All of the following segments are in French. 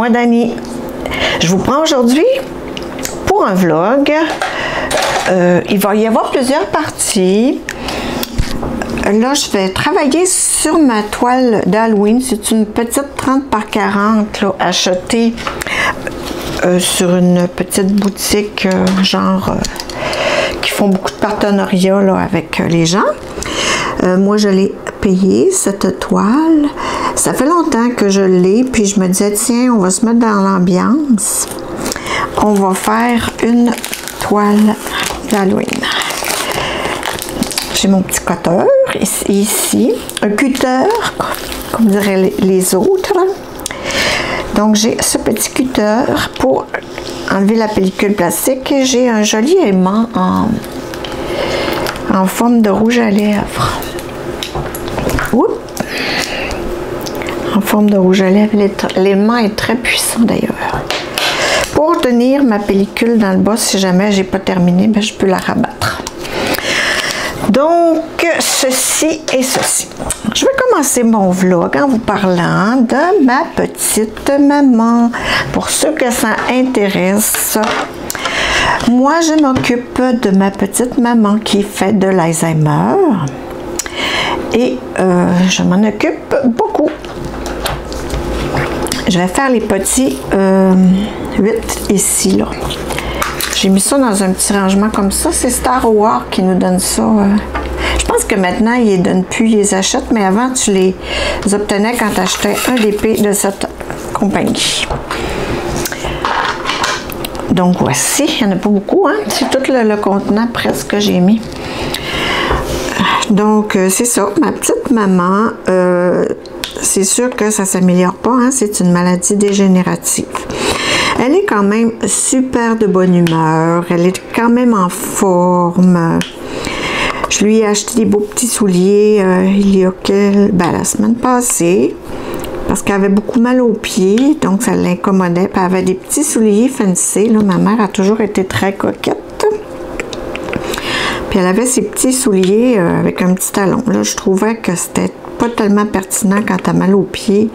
moi Dani. Je vous prends aujourd'hui pour un vlog. Il va y avoir plusieurs parties. Là, je vais travailler sur ma toile d'Halloween. C'est une petite 30 par 40 là, achetée sur une petite boutique qui font beaucoup de partenariats là, avec les gens. Moi, je l'ai payée, cette toile. Ça fait longtemps que je l'ai, puis je me disais, tiens, on va se mettre dans l'ambiance. On va faire une toile d'Halloween. J'ai mon petit cutter ici, un cutter, comme diraient les autres. Donc, j'ai ce petit cutter pour enlever la pellicule plastique et j'ai un joli aimant en forme de rouge à lèvres. Oups. En forme de rouge à lèvres. L'aimant est très puissant d'ailleurs. Pour tenir ma pellicule dans le bas, si jamais j'ai pas terminé, ben, je peux la rabattre. Donc, ceci et ceci. Je vais commencer mon vlog en vous parlant de ma petite maman. Pour ceux que ça intéresse, moi, je m'occupe de ma petite maman qui fait de l'Alzheimer. Et je m'en occupe beaucoup. Je vais faire les petits 8 ici, là. J'ai mis ça dans un petit rangement comme ça. C'est Star Wars qui nous donne ça. Je pense que maintenant, ils ne les donnent plus, ils les achètent, mais avant, tu les obtenais quand tu achetais un DP de cette compagnie. Donc, voici. Il n'y en a pas beaucoup, hein? C'est tout le contenant presque que j'ai mis. Donc, c'est ça. Ma petite maman, c'est sûr que ça ne s'améliore pas, hein? C'est une maladie dégénérative. Elle est quand même super de bonne humeur. Elle est quand même en forme. Je lui ai acheté des beaux petits souliers il y a la semaine passée parce qu'elle avait beaucoup mal aux pieds, donc ça l'incommodait. Puis elle avait des petits souliers fancy. Là, ma mère a toujours été très coquette. Puis elle avait ces petits souliers avec un petit talon. Là, je trouvais que c'était pas tellement pertinent quand tu as mal aux pieds.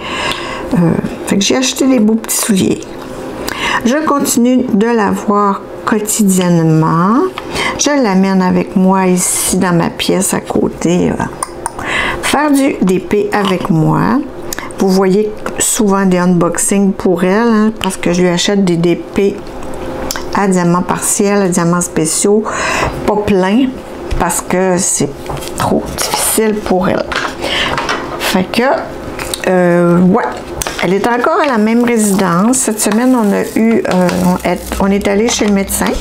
Fait que j'ai acheté des beaux petits souliers. Je continue de la voir quotidiennement. Je l'amène avec moi ici dans ma pièce à côté. Faire du DP avec moi. Vous voyez souvent des unboxings pour elle, hein, parce que je lui achète des DP à diamant partiel, à diamants spéciaux, pas plein, parce que c'est trop difficile pour elle. Fait que, ouais. Elle est encore à la même résidence. Cette semaine, on a eu, on est allé chez le médecin.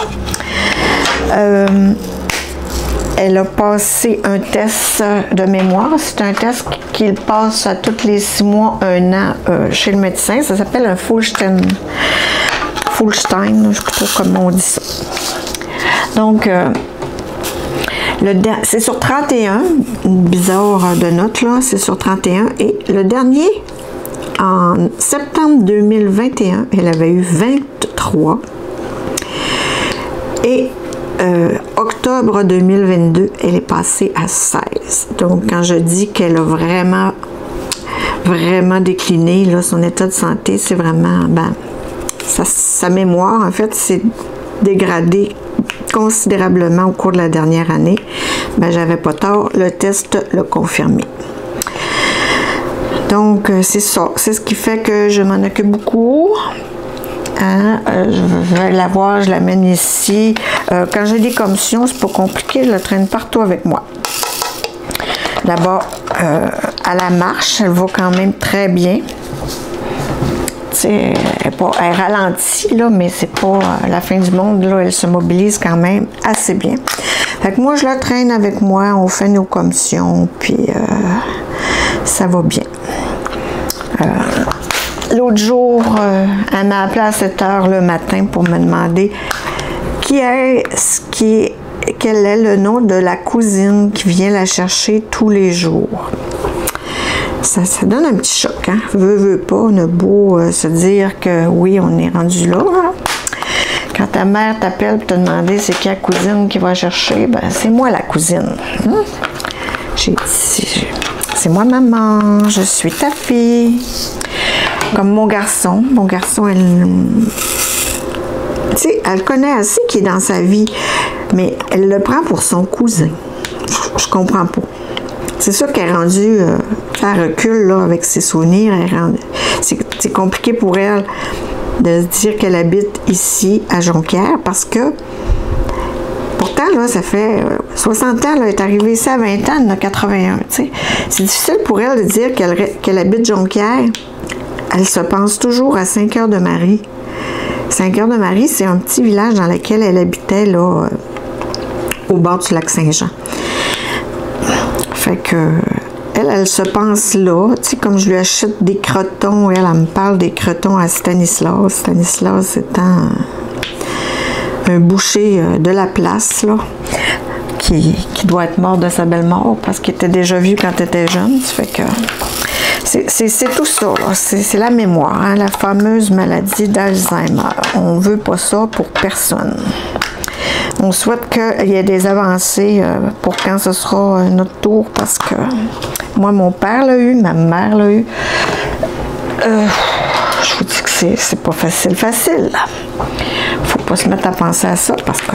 Elle a passé un test de mémoire. C'est un test qu'il passe à tous les 6 mois, 1 an chez le médecin. Ça s'appelle un Fulstein, je sais pas trop comment on dit ça. Donc, c'est sur 31, bizarre de note là, c'est sur 31. Et le dernier, en septembre 2021, elle avait eu 23. Et octobre 2022, elle est passée à 16. Donc, quand je dis qu'elle a vraiment décliné, là, son état de santé, c'est vraiment, sa mémoire, en fait, s'est dégradée considérablement au cours de la dernière année. J'avais pas tort, le test l'a confirmé. Donc, c'est ça. C'est ce qui fait que je m'en occupe beaucoup. Hein? Je vais la voir, je l'amène ici. Quand j'ai des commissions, c'est pas compliqué, je la traîne partout avec moi. D'abord, à la marche, elle va quand même très bien. Elle ralentit, là, mais c'est pas la fin du monde. Là, elle se mobilise quand même assez bien. Fait que moi, je la traîne avec moi, on fait nos commissions, puis ça va bien. L'autre jour, elle m'a appelé à 7 h le matin pour me demander quel est le nom de la cousine qui vient la chercher tous les jours. Ça donne un petit choc, hein? Veut pas, on a beau se dire que oui, on est rendu là. Hein? Quand ta mère t'appelle pour te demander c'est qui la cousine qui va chercher, c'est moi la cousine. Hein? J'ai dit, c'est moi maman, je suis ta fille. Comme mon garçon. Mon garçon, elle connaît assez qui est dans sa vie, mais elle le prend pour son cousin. Je comprends pas. C'est sûr qu'elle est rendue, elle recule là, avec ses souvenirs. C'est compliqué pour elle de se dire qu'elle habite ici à Jonquière parce que pourtant, là, ça fait 60 ans, là, elle est arrivée ici à 20 ans, elle en a 81. C'est difficile pour elle de dire qu'elle habite Jonquière. Elle se pense toujours à Saint-Cœur-de-Marie. Saint-Cœur-de-Marie, c'est un petit village dans lequel elle habitait, là, au bord du lac Saint-Jean. Fait que, elle se pense là. Tu sais, comme je lui achète des crotons, elle me parle des crotons à Stanislas. Stanislas étant un boucher de la place, là, qui doit être mort de sa belle mort parce qu'il était déjà vieux quand elle était jeune. Ça fait que c'est tout ça, là. C'est la mémoire, hein, la fameuse maladie d'Alzheimer. On veut pas ça pour personne. On souhaite qu'il y ait des avancées pour quand ce sera notre tour, parce que moi, mon père l'a eu, ma mère l'a eu. Je vous dis que c'est pas facile. Faut pas se mettre à penser à ça, parce que...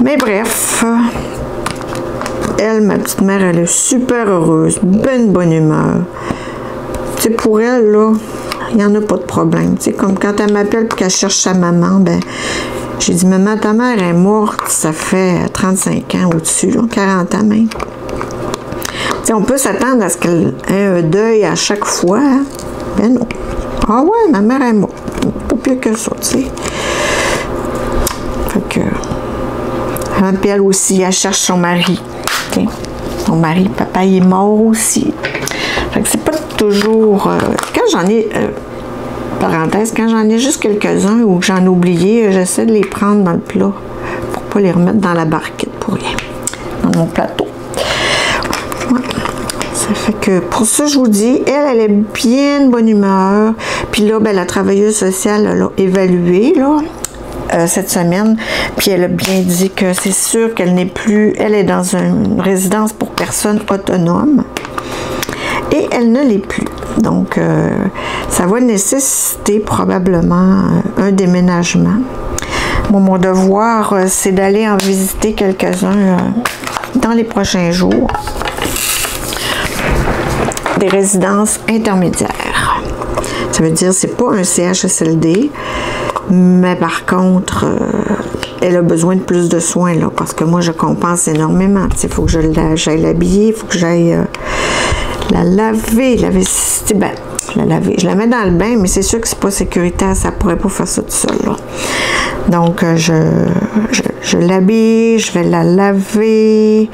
Mais bref, elle, ma petite mère, elle est super heureuse, ben bonne humeur. Tu sais, pour elle, là, il n'y en a pas de problème. Tu sais, comme quand elle m'appelle et qu'elle cherche sa maman, ben... J'ai dit, maman, ta mère est morte, ça fait 35 ans au-dessus, 40 ans même. T'sais, on peut s'attendre à ce qu'elle ait un deuil à chaque fois. Hein? Ben non. Ah ouais, ma mère est morte. Pas pire que ça, tu sais. Fait que... Puis elle aussi, elle cherche son mari. T'sais. Son mari, papa, il est mort aussi. Fait que c'est pas toujours... quand j'en ai... parenthèse, quand j'en ai juste quelques-uns ou que j'en ai oublié, j'essaie de les prendre dans le plat pour pas les remettre dans la barquette pour rien, dans mon plateau. Ouais. Ça fait que pour ça, je vous dis, elle est bien de bonne humeur. Puis là, ben, la travailleuse sociale l'a évaluée, là, cette semaine, puis elle a bien dit que c'est sûr qu'elle n'est plus, elle est dans une résidence pour personnes autonomes et elle ne l'est plus. Donc, ça va nécessiter probablement un déménagement. Bon, mon devoir, c'est d'aller en visiter quelques-uns dans les prochains jours. Des résidences intermédiaires. Ça veut dire que c'est pas un CHSLD, mais par contre, elle a besoin de plus de soins, là, parce que moi, je compense énormément. Il faut que j'aille l'habiller, il faut que j'aille... la laver, ben, la laver. Je la mets dans le bain, mais c'est sûr que c'est pas sécuritaire, ça pourrait pas faire ça tout seul, là. Donc, je l'habille, je vais la laver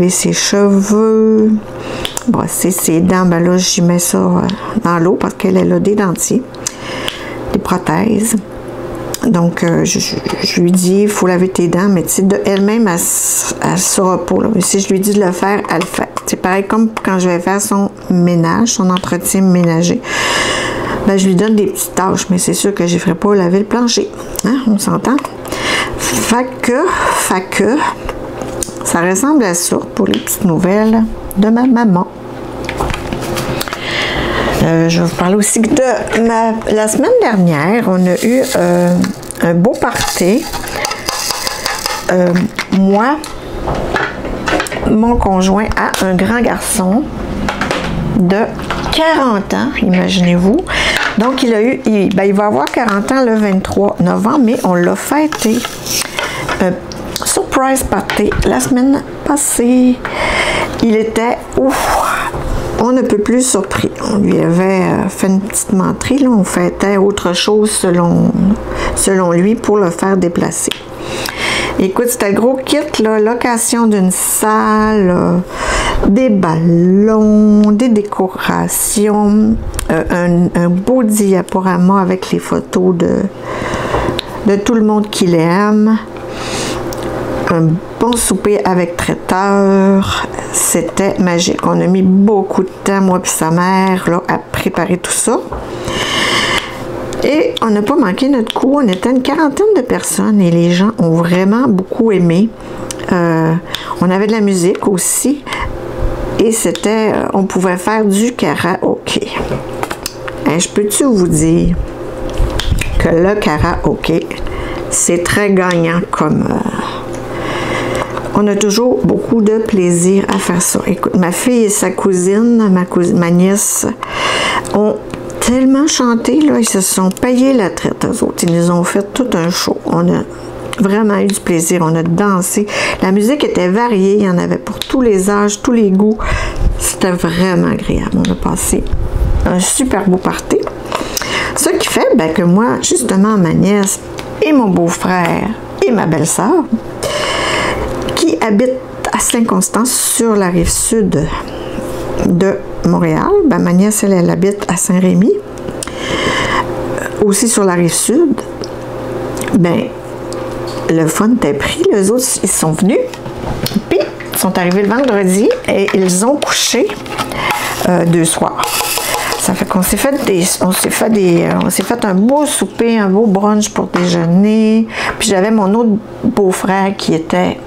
ses cheveux, brosser ses dents. Ben là, j'y mets ça dans l'eau parce qu'elle a des dentiers, des prothèses. Donc, je lui dis, il faut laver tes dents, mais tu sais, elle-même, elle ne saura pas, là. Mais si je lui dis de le faire, elle le fait. C'est pareil comme quand je vais faire son ménage, son entretien ménager. Ben, je lui donne des petites tâches, mais c'est sûr que je ne ferai pas laver le plancher. Hein? On s'entend? Fait que, ça ressemble à ça pour les petites nouvelles de ma maman. Je vais vous parler aussi de la semaine dernière, on a eu un beau party. Moi, mon conjoint a un grand garçon de 40 ans, imaginez-vous. Donc, il va avoir 40 ans le 23 novembre, mais on l'a fêté. Surprise party la semaine passée. Il était on ne peut plus surpris. On lui avait fait une petite menterie, là. On fêtait autre chose selon lui pour le faire déplacer. Écoute, c'était le gros kit, là, location d'une salle, des ballons, des décorations, un beau diaporama avec les photos de tout le monde qui l'aime, un bon souper avec traiteur. C'était magique. On a mis beaucoup de temps, moi et sa mère, là, à préparer tout ça. Et on n'a pas manqué notre coup. On était une quarantaine de personnes et les gens ont vraiment beaucoup aimé. On avait de la musique aussi. Et on pouvait faire du karaoké. Et je peux-tu vous dire que le karaoké, c'est très gagnant comme... on a toujours beaucoup de plaisir à faire ça. Écoute, ma fille et sa cousine, ma nièce, ont tellement chanté, là, ils se sont payés la traite, eux autres. Ils nous ont fait tout un show. On a vraiment eu du plaisir, on a dansé. La musique était variée, il y en avait pour tous les âges, tous les goûts. C'était vraiment agréable. On a passé un super beau party. Ce qui fait ben, que moi, justement, ma nièce et mon beau-frère et ma belle-sœur, qui habitent à Saint-Constance sur la rive sud de Montréal, ben, ma nièce, elle habite à Saint-Rémy, aussi sur la rive sud, ben, le fun était pris. Les autres, ils sont venus, puis ils sont arrivés le vendredi et ils ont couché 2 soirs. Ça fait qu'on s'est fait un beau souper, un beau brunch pour déjeuner. Puis j'avais mon autre beau-frère qui était,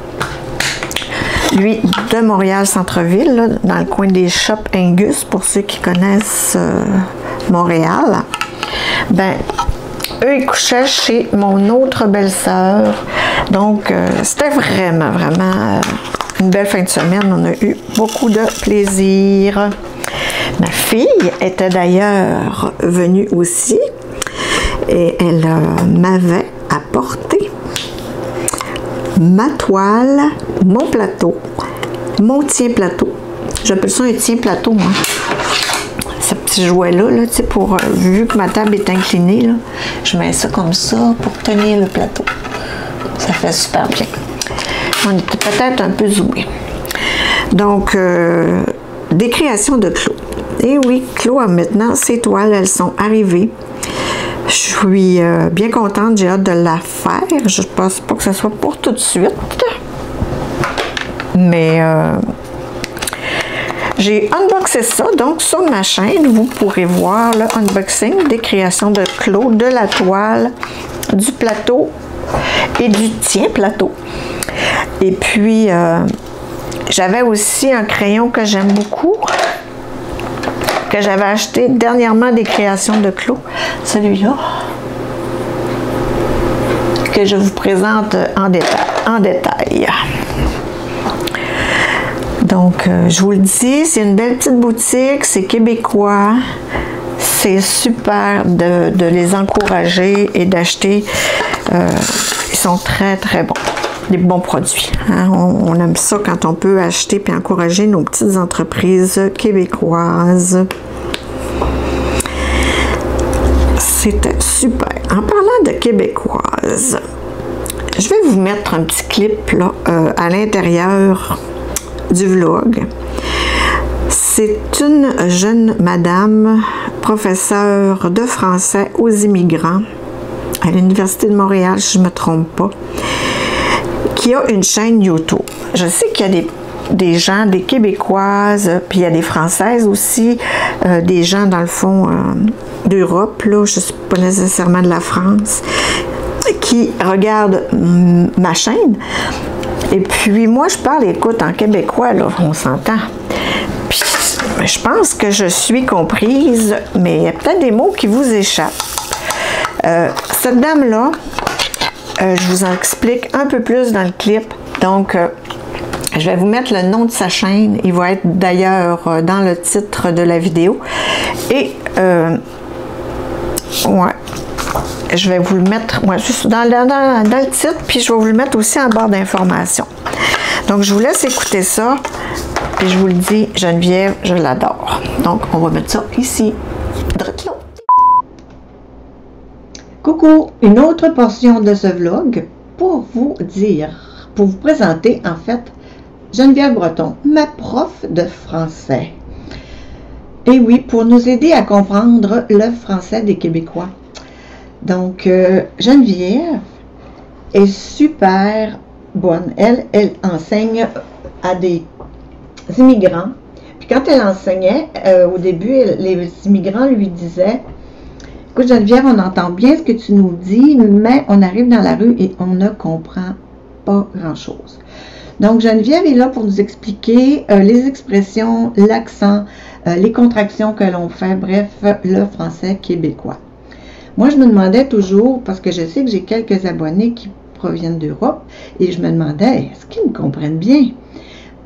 lui, de Montréal centre-ville, là, dans le coin des Shops Angus, pour ceux qui connaissent Montréal. Ben, eux, ils couchaient chez mon autre belle-sœur. Donc, c'était vraiment, vraiment une belle fin de semaine. On a eu beaucoup de plaisir. Ma fille était d'ailleurs venue aussi et elle m'avait apporté ma toile, mon plateau, mon tien-plateau. J'appelle ça un tien-plateau, moi. Ce petit jouet-là, là, tu sais, pour, vu que ma table est inclinée, là, je mets ça comme ça pour tenir le plateau. Ça fait super bien. On était peut-être un peu zoomé. Donc, des créations de Claude. Et oui, Claude a maintenant ses toiles, elles sont arrivées. Je suis bien contente, j'ai hâte de la faire. Je ne pense pas que ce soit pour tout de suite. Mais j'ai unboxé ça, donc sur ma chaîne, vous pourrez voir le unboxing des créations de Claude, de la toile, du plateau et du tien-plateau. Et puis, j'avais aussi un crayon que j'aime beaucoup, que j'avais acheté dernièrement des créations de Claude. Celui-là, que je vous présente en détail. Donc, je vous le dis, c'est une belle petite boutique, c'est québécois. C'est super de les encourager et d'acheter. Ils sont très, très bons. Des bons produits. Hein? On aime ça quand on peut acheter et encourager nos petites entreprises québécoises. C'était super. En parlant de québécoises, je vais vous mettre un petit clip là, à l'intérieur du vlog. C'est une jeune madame, professeure de français aux immigrants à l'Université de Montréal, si je ne me trompe pas, qui a une chaîne YouTube. Je sais qu'il y a des gens, des Québécoises, puis il y a des Françaises aussi, des gens dans le fond d'Europe, là, je ne suis pas nécessairement de la France, qui regardent ma chaîne. Et puis moi, je parle, écoute, en québécois, là, on s'entend. Puis je pense que je suis comprise, mais il y a peut-être des mots qui vous échappent. Cette dame-là, je vous en explique un peu plus dans le clip. Donc, je vais vous mettre le nom de sa chaîne. Il va être d'ailleurs dans le titre de la vidéo. Et, ouais, je vais vous le mettre juste dans le titre, puis je vais vous le mettre aussi en barre d'informations. Donc, je vous laisse écouter ça. Puis je vous le dis, Geneviève, je l'adore. Donc, on va mettre ça ici. Coucou, une autre portion de ce vlog pour vous présenter en fait Geneviève Breton, ma prof de français. Et oui, pour nous aider à comprendre le français des Québécois. Donc, Geneviève est super bonne. Elle enseigne à des immigrants. Puis quand elle enseignait, au début, les immigrants lui disaient: écoute Geneviève, on entend bien ce que tu nous dis, mais on arrive dans la rue et on ne comprend pas grand-chose. Donc, Geneviève est là pour nous expliquer les expressions, l'accent, les contractions que l'on fait, bref, le français québécois. Moi, je me demandais toujours, parce que je sais que j'ai quelques abonnés qui proviennent d'Europe, et je me demandais, est-ce qu'ils me comprennent bien?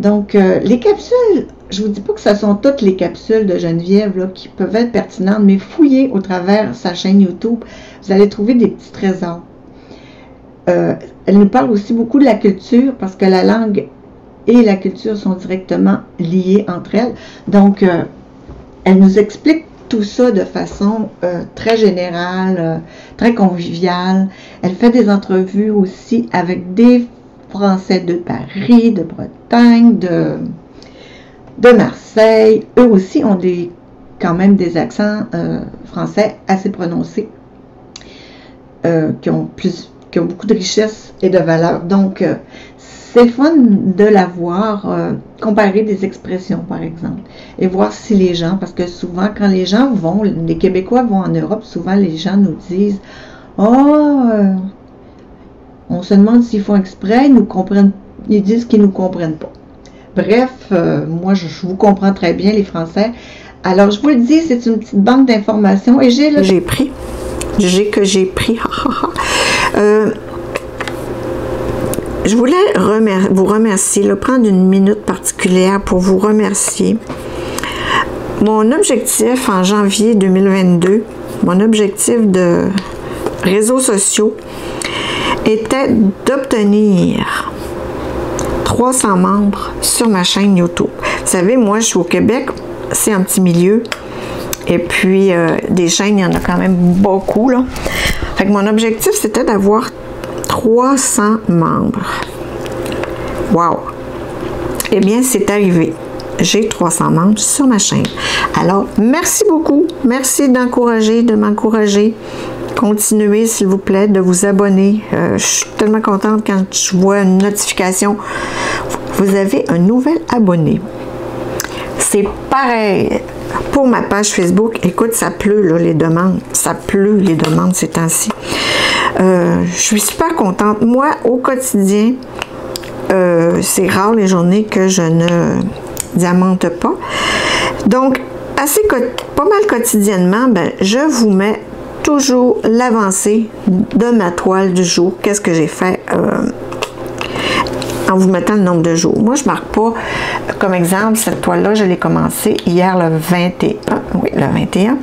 Donc, les capsules, je vous dis pas que ce sont toutes les capsules de Geneviève là, qui peuvent être pertinentes, mais fouillez au travers sa chaîne YouTube, vous allez trouver des petits trésors. Elle nous parle aussi beaucoup de la culture, parce que la langue et la culture sont directement liées entre elles. Donc, elle nous explique tout ça de façon très générale, très conviviale. Elle fait des entrevues aussi avec des Français de Paris, de Bretagne, de Marseille. Eux aussi ont quand même des accents français assez prononcés, qui ont beaucoup de richesse et de valeur. Donc, c'est le fun de la voir, comparer des expressions, par exemple, et voir si les gens, parce que souvent, quand les gens vont, les Québécois vont en Europe, souvent les gens nous disent « Oh, on se demande s'ils font exprès, ils disent qu'ils ne nous comprennent pas. » Bref, moi, je vous comprends très bien, les Français. Alors, je vous le dis, c'est une petite banque d'informations, et j'ai pris. Je voulais vous remercier, prendre une minute particulière pour vous remercier. Mon objectif en janvier 2022, mon objectif de réseaux sociaux était d'obtenir 300 membres sur ma chaîne YouTube. Vous savez, moi, je suis au Québec, c'est un petit milieu. Et puis, des chaînes, il y en a quand même beaucoup, là. Fait que mon objectif, c'était d'avoir 300 membres. Wow! Eh bien, c'est arrivé. J'ai 300 membres sur ma chaîne. Alors, merci beaucoup. Merci de m'encourager. Continuez, s'il vous plaît, de vous abonner. Je suis tellement contente quand je vois une notification. Vous avez un nouvel abonné. C'est pareil pour ma page Facebook. Écoute, ça pleut, là, les demandes. Ça pleut, les demandes, ces temps-ci. Je suis super contente. Moi, au quotidien, c'est rare les journées que je ne diamante pas. Donc, pas mal quotidiennement, ben, je vous mets toujours l'avancée de ma toile du jour. Qu'est-ce que j'ai fait en vous mettant le nombre de jours. Moi, je ne marque pas, comme exemple, cette toile-là, je l'ai commencée hier le 21. Oui, le 21.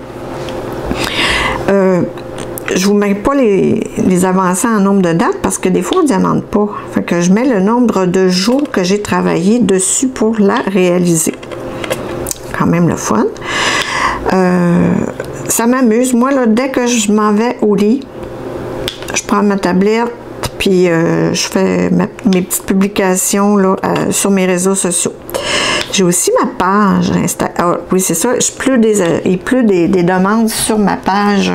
Je ne vous mets pas les avancées en nombre de dates parce que des fois, on ne diamante pas. Fait que je mets le nombre de jours que j'ai travaillé dessus pour la réaliser. Quand même le fun. Ça m'amuse. Moi, là, dès que je m'en vais au lit, je prends ma tablette, puis je fais mes petites publications là, sur mes réseaux sociaux. J'ai aussi ma page Instagram. Oui, c'est ça. Il pleut des demandes sur ma page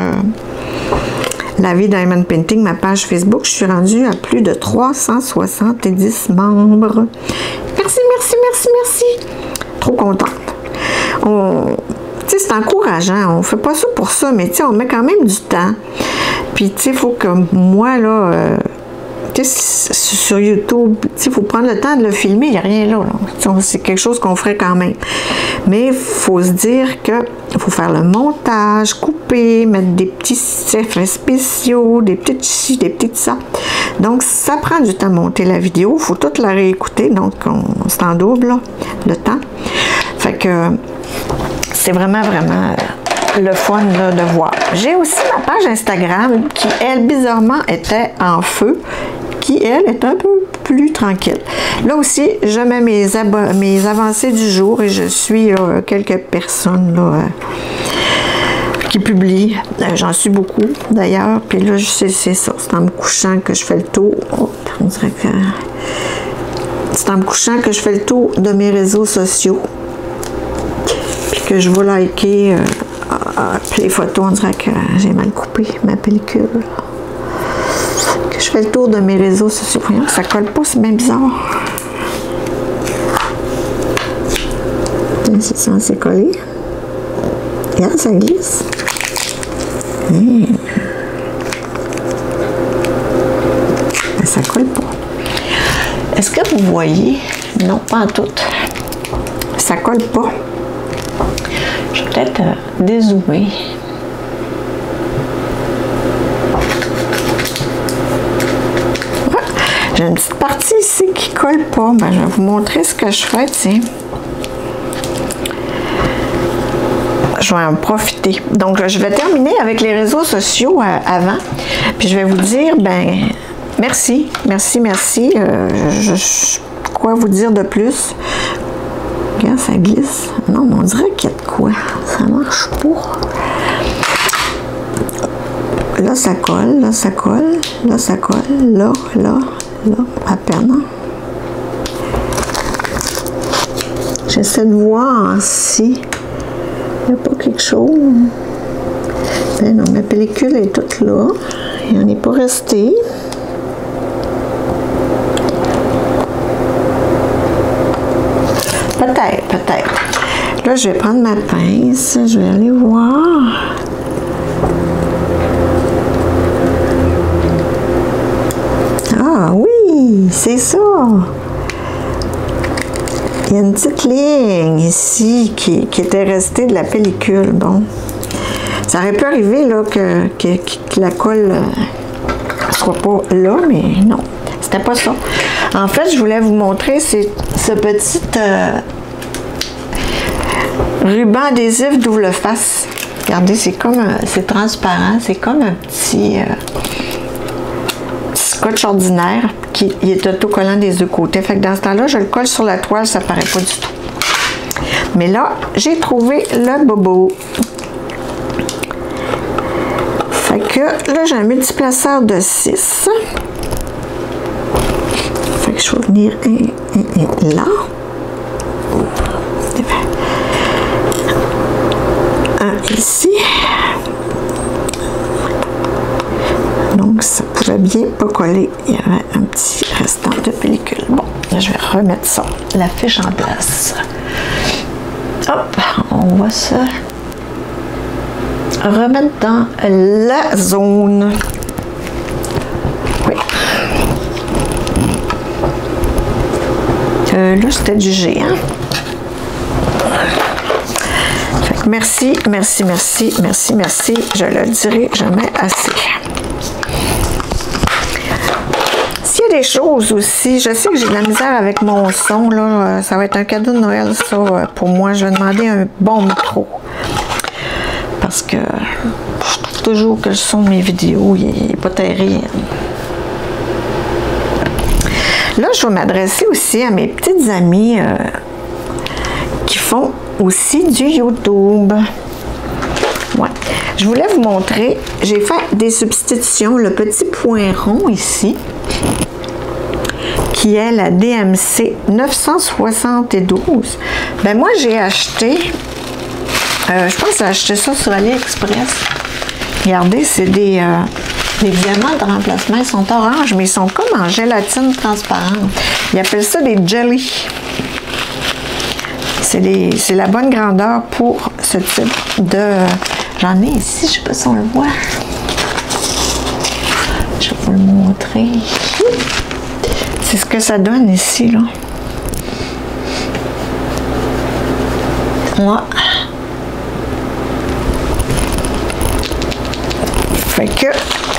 La Vie Diamond Painting, ma page Facebook. Je suis rendue à plus de 370 membres. Merci, merci, merci, merci. Trop contente. Tu sais, c'est encourageant. On ne fait pas ça pour ça, mais tu sais, on met quand même du temps. Puis, tu sais, il faut que moi, là, tu sais, sur YouTube, tu sais, il faut prendre le temps de le filmer. Il n'y a rien là. C'est quelque chose qu'on ferait quand même. Mais il faut se dire qu'il faut faire le montage, couper, mettre des petits effets spéciaux, des petites ci, des petites ça. Donc, ça prend du temps à monter la vidéo. Il faut toute la réécouter. Donc, c'est en double, là, le temps. Fait que c'est vraiment, vraiment le fun là, de voir. J'ai aussi ma page Instagram qui, elle, bizarrement, était en feu, qui, elle, est un peu plus tranquille. Là aussi, je mets mes avancées du jour et je suis quelques personnes là, qui publient. J'en suis beaucoup, d'ailleurs. Puis là, c'est ça. C'est en me couchant que je fais le tour. Oh, on dirait que... C'est en me couchant que je fais le tour de mes réseaux sociaux. Puis que je vais liker... les photos, on dirait que j'ai mal coupé ma pellicule. Que je fais le tour de mes réseaux sociaux. Voyons, ça colle pas, c'est bien bizarre. C'est censé coller. Regarde, ça glisse. Ça colle pas. Est-ce que vous voyez? Non, pas en tout. Ça colle pas. Je vais peut-être dézoomer. J'ai une petite partie ici qui colle pas. Ben, je vais vous montrer ce que je fais, tiens. Je vais en profiter. Donc, je vais terminer avec les réseaux sociaux avant. Puis, je vais vous dire, ben, merci. Quoi vous dire de plus? Regarde, ça glisse. Non, mais on dirait qu'il y a de quoi. Ça marche pas. Là, ça colle. Là, ça colle. Là, ça colle. Là, à peine. J'essaie de voir si il n'y a pas quelque chose. Ben non, la pellicule est toute là. Il n'en est pas resté. Peut-être. Là, je vais prendre ma pince. Je vais aller voir. Ah oui, c'est ça. Il y a une petite ligne ici qui était restée de la pellicule. Bon, ça aurait pu arriver là, que la colle ne soit pas là, mais non, c'était pas ça. En fait, je voulais vous montrer ce petit ruban adhésif double-face. Regardez, c'est transparent, c'est comme un petit scotch ordinaire qui est autocollant des deux côtés. Fait que dans ce temps-là, je le colle sur la toile, ça paraît pas du tout. Mais là, j'ai trouvé le bobo. Fait que là, j'ai un multiplaceur de 6. Fait que je vais venir là. Un ici. Donc, ça pouvait bien pas coller. Il y avait un petit restant de pellicule. Bon, là, je vais remettre ça, la fiche en place. Hop, on va se remettre dans la zone. Oui. Là, c'était du G, hein? Fait que merci. Je le dirai jamais assez. S'il y a des choses aussi, je sais que j'ai de la misère avec mon son, là, ça va être un cadeau de Noël, ça, pour moi. Je vais demander un bon micro. Parce que je trouve toujours que le son de mes vidéos, il n'est pas terrible. Là, je vais m'adresser aussi à mes petites amies qui font aussi du YouTube. Ouais. Je voulais vous montrer, j'ai fait des substitutions, le petit point rond ici, qui est la DMC 972. Ben moi, j'ai acheté, je pense que j'ai acheté ça sur AliExpress. Regardez, c'est des diamants de remplacement. Ils sont oranges, mais ils sont comme en gélatine transparente. Ils appellent ça des jelly. C'est la bonne grandeur pour ce type de... J'en ai ici, je ne sais pas si on le voit. Je vais vous le montrer. C'est ce que ça donne ici, là. Ouais. Fait que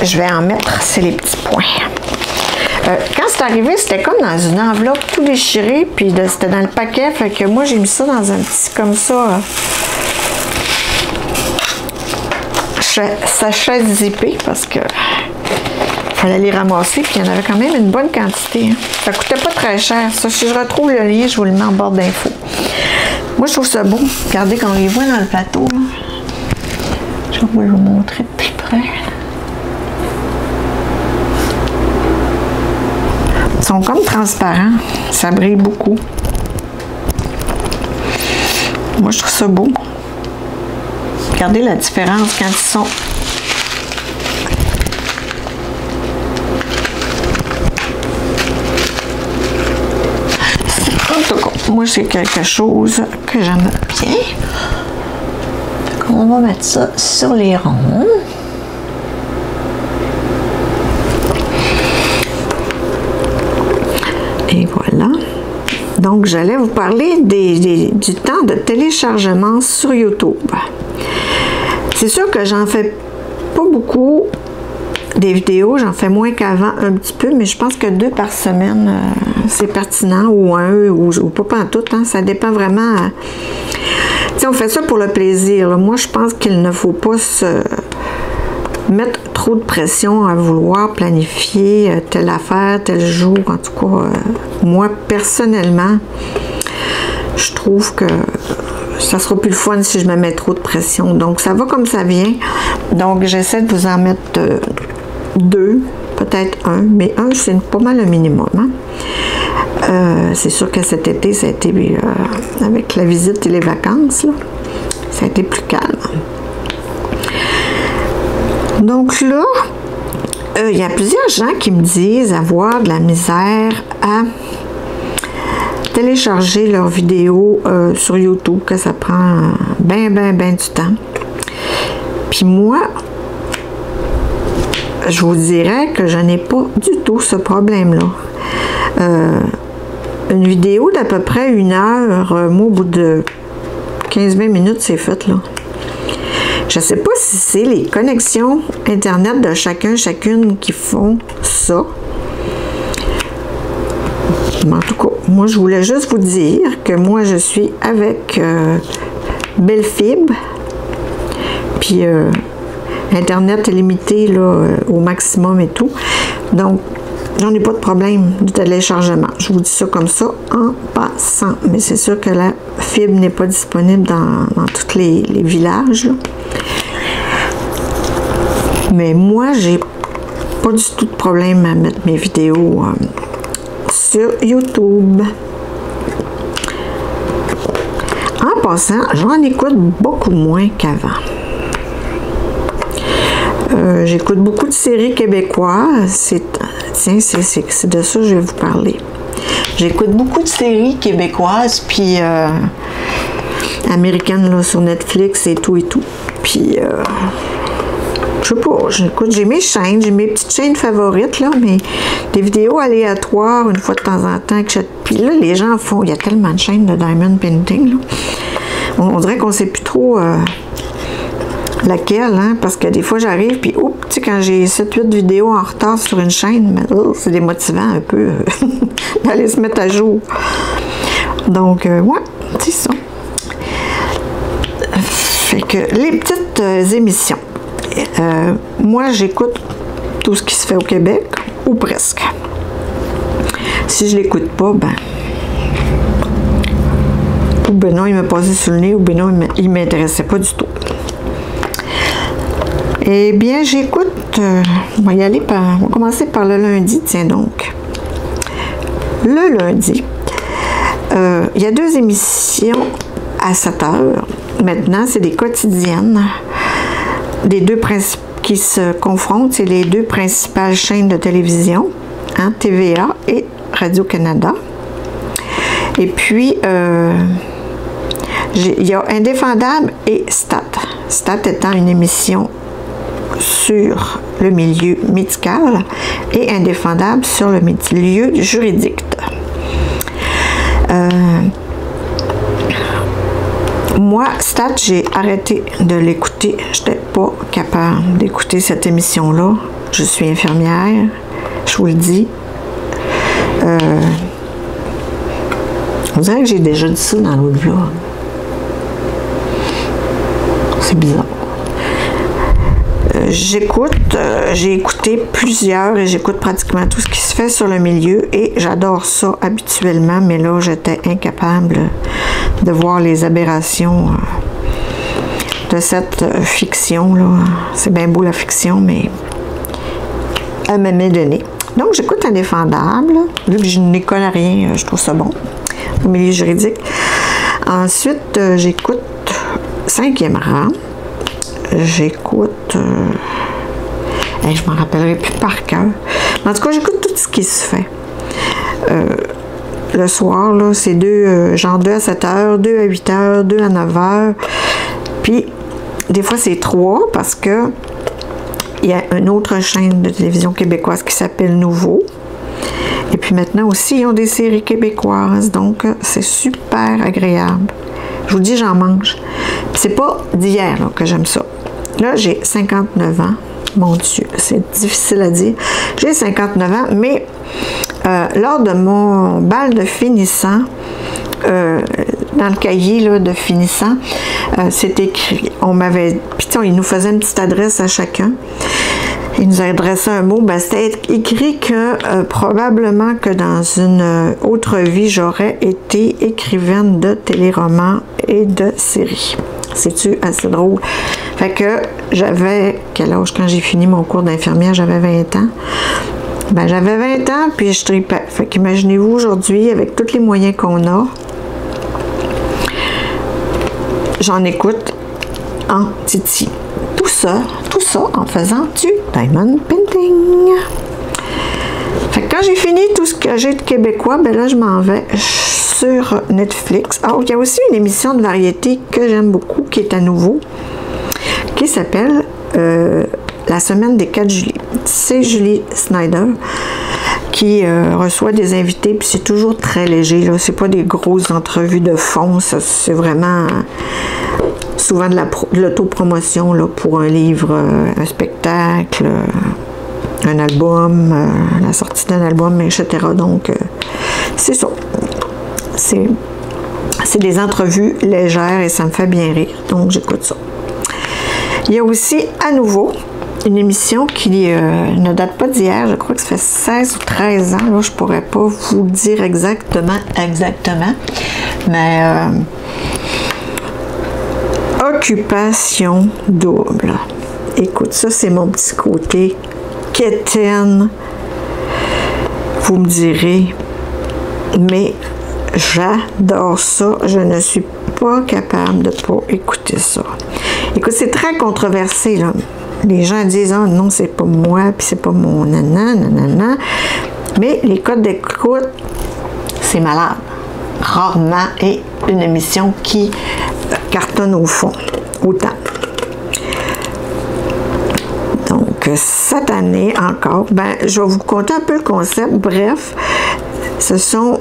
je vais en mettre, c'est les petits points. Quand c'est arrivé, c'était comme dans une enveloppe tout déchirée, puis c'était dans le paquet, fait que moi j'ai mis ça dans un petit comme ça, sachet zippé, parce que fallait les ramasser, puis il y en avait quand même une bonne quantité. Hein. Ça coûtait pas très cher. Ça, si je retrouve le lien, je vous le mets en barre d'infos. Moi, je trouve ça beau. Regardez quand on les voit dans le plateau. Là. Je vais vous le montrer de plus près. Ils sont comme transparents. Ça brille beaucoup. Moi, je trouve ça beau. Regardez la différence quand ils sont... Moi, c'est quelque chose que j'aime bien. On va mettre ça sur les ronds. Et voilà. Donc, j'allais vous parler du temps de téléchargement sur YouTube. C'est sûr que j'en fais pas beaucoup des vidéos, j'en fais moins qu'avant un petit peu, mais je pense que 2 par semaine, c'est pertinent, ou 1, ou pas pantoute, hein, ça dépend vraiment. Tu sais, on fait ça pour le plaisir. Là. Moi, je pense qu'il ne faut pas se mettre trop de pression à vouloir planifier telle affaire, tel jour. En tout cas, moi, personnellement, je trouve que ça sera plus le fun si je me mets trop de pression. Donc, ça va comme ça vient. Donc, j'essaie de vous en mettre 2, peut-être 1, mais 1, c'est pas mal le minimum. Hein? C'est sûr que cet été, ça a été, avec la visite et les vacances, là, ça a été plus calme. Donc là, il y a plusieurs gens qui me disent avoir de la misère à télécharger leurs vidéos sur YouTube, que ça prend ben du temps. Puis moi, je vous dirais que je n'ai pas du tout ce problème-là. Une vidéo d'à peu près 1 heure, moi, au bout de 15-20 minutes, c'est fait, là. Je ne sais pas si c'est les connexions Internet de chacune qui font ça. Mais en tout cas, moi, je voulais juste vous dire que moi, je suis avec Belle Fibre. Puis, Internet est limité là, au maximum et tout. Donc, j'en ai pas de problème de téléchargement. Je vous dis ça comme ça en passant. Mais c'est sûr que la fibre n'est pas disponible dans tous les villages. Là. Mais moi, j'ai pas du tout de problème à mettre mes vidéos sur YouTube. En passant, j'en écoute beaucoup moins qu'avant. J'écoute beaucoup de séries québécoises. Tiens, c'est de ça que je vais vous parler. J'écoute beaucoup de séries québécoises, puis américaines là, sur Netflix et tout. Puis, je sais pas, j'ai mes chaînes, j'ai mes petites chaînes favorites, là, mais des vidéos aléatoires, une fois de temps en temps. Puis là, les gens font, il y a tellement de chaînes de Diamond Painting, là. On dirait qu'on sait plus trop laquelle, hein, parce que des fois, j'arrive, puis oups, tu sais, quand j'ai 7-8 vidéos en retard sur une chaîne, c'est démotivant un peu d'aller se mettre à jour. Donc, ouais, c'est ça. Fait que les petites émissions. Moi, j'écoute tout ce qui se fait au Québec, ou presque. Si je l'écoute pas, ben... ou ben non, il m'a passé sur le nez, ou ben non, il m'intéressait pas du tout. Eh bien, j'écoute... on va y aller on va commencer par le lundi, tiens donc. Le lundi, il y a 2 émissions à 7 heures. Maintenant, c'est des quotidiennes. Les 2 qui se confrontent, c'est les 2 principales chaînes de télévision, hein, TVA et Radio-Canada. Et puis, il y a Indéfendable et Stat. Stat étant une émission sur le milieu médical et Indéfendable sur le milieu juridique. Moi, Stat, j'ai arrêté de l'écouter. Je n'étais pas capable d'écouter cette émission-là. Je suis infirmière, je vous le dis. On dirait que j'ai déjà dit ça dans l'autre vlog. C'est bizarre. J'ai écouté plusieurs et j'écoute pratiquement tout ce qui se fait sur le milieu et j'adore ça habituellement, mais là, j'étais incapable de voir les aberrations de cette fiction, là. C'est bien beau la fiction, mais elle me met le nez. Donc, j'écoute Indéfendable, vu que je n'y connais rien, je trouve ça bon, au milieu juridique. Ensuite, j'écoute 5e rang. J'écoute... je m'en rappellerai plus par cœur. En tout cas, j'écoute tout ce qui se fait. Le soir, là, c'est 2, genre 2 à 7 heures, 2 à 8 heures, 2 à 9 heures. Puis, des fois, c'est 3 parce que il y a une autre chaîne de télévision québécoise qui s'appelle Nouveau. Et puis maintenant aussi, ils ont des séries québécoises, donc c'est super agréable. Je vous dis, j'en mange. C'est pas d'hier que j'aime ça. Là, j'ai 59 ans. Mon Dieu, c'est difficile à dire. J'ai 59 ans, mais lors de mon bal de finissant, dans le cahier là, de finissant, c'est écrit, on m'avait, puis il nous faisait une petite adresse à chacun. Il nous a adressé un mot, c'était écrit que probablement que dans une autre vie, j'aurais été écrivaine de téléromans et de séries. C'est-tu assez drôle? Fait que j'avais, quel âge quand j'ai fini mon cours d'infirmière? J'avais 20 ans. J'avais 20 ans, puis je tripais. Fait qu'imaginez-vous aujourd'hui, avec tous les moyens qu'on a, j'en écoute en titi. Tout ça en faisant du diamond painting. Fait que quand j'ai fini tout ce que j'ai de québécois, là, je m'en vais sur Netflix. Il y a aussi une émission de variété que j'aime beaucoup, qui est à nouveau, qui s'appelle La semaine des 4 juillet. C'est Julie Snyder qui reçoit des invités, puis c'est toujours très léger. C'est pas des grosses entrevues de fond, c'est vraiment souvent de l'autopromotion pour un livre, un spectacle, un album, la sortie d'un album, etc. Donc, c'est ça. C'est des entrevues légères et ça me fait bien rire. Donc, j'écoute ça. Il y a aussi, à nouveau, une émission qui ne date pas d'hier. Je crois que ça fait 16 ou 13 ans. Là, je ne pourrais pas vous le dire exactement. Mais Occupation double. Écoute, ça, c'est mon petit côté quétaine. Vous me direz, mais j'adore ça. Je ne suis pas capable de ne pas écouter ça. Écoute, c'est très controversé, là. Les gens disent, ah non, c'est pas moi, puis c'est pas mon nanana. Mais les codes d'écoute, c'est malade. Rarement, et une émission qui cartonne au fond, autant. Donc, cette année encore, je vais vous conter un peu le concept. Bref, ce sont,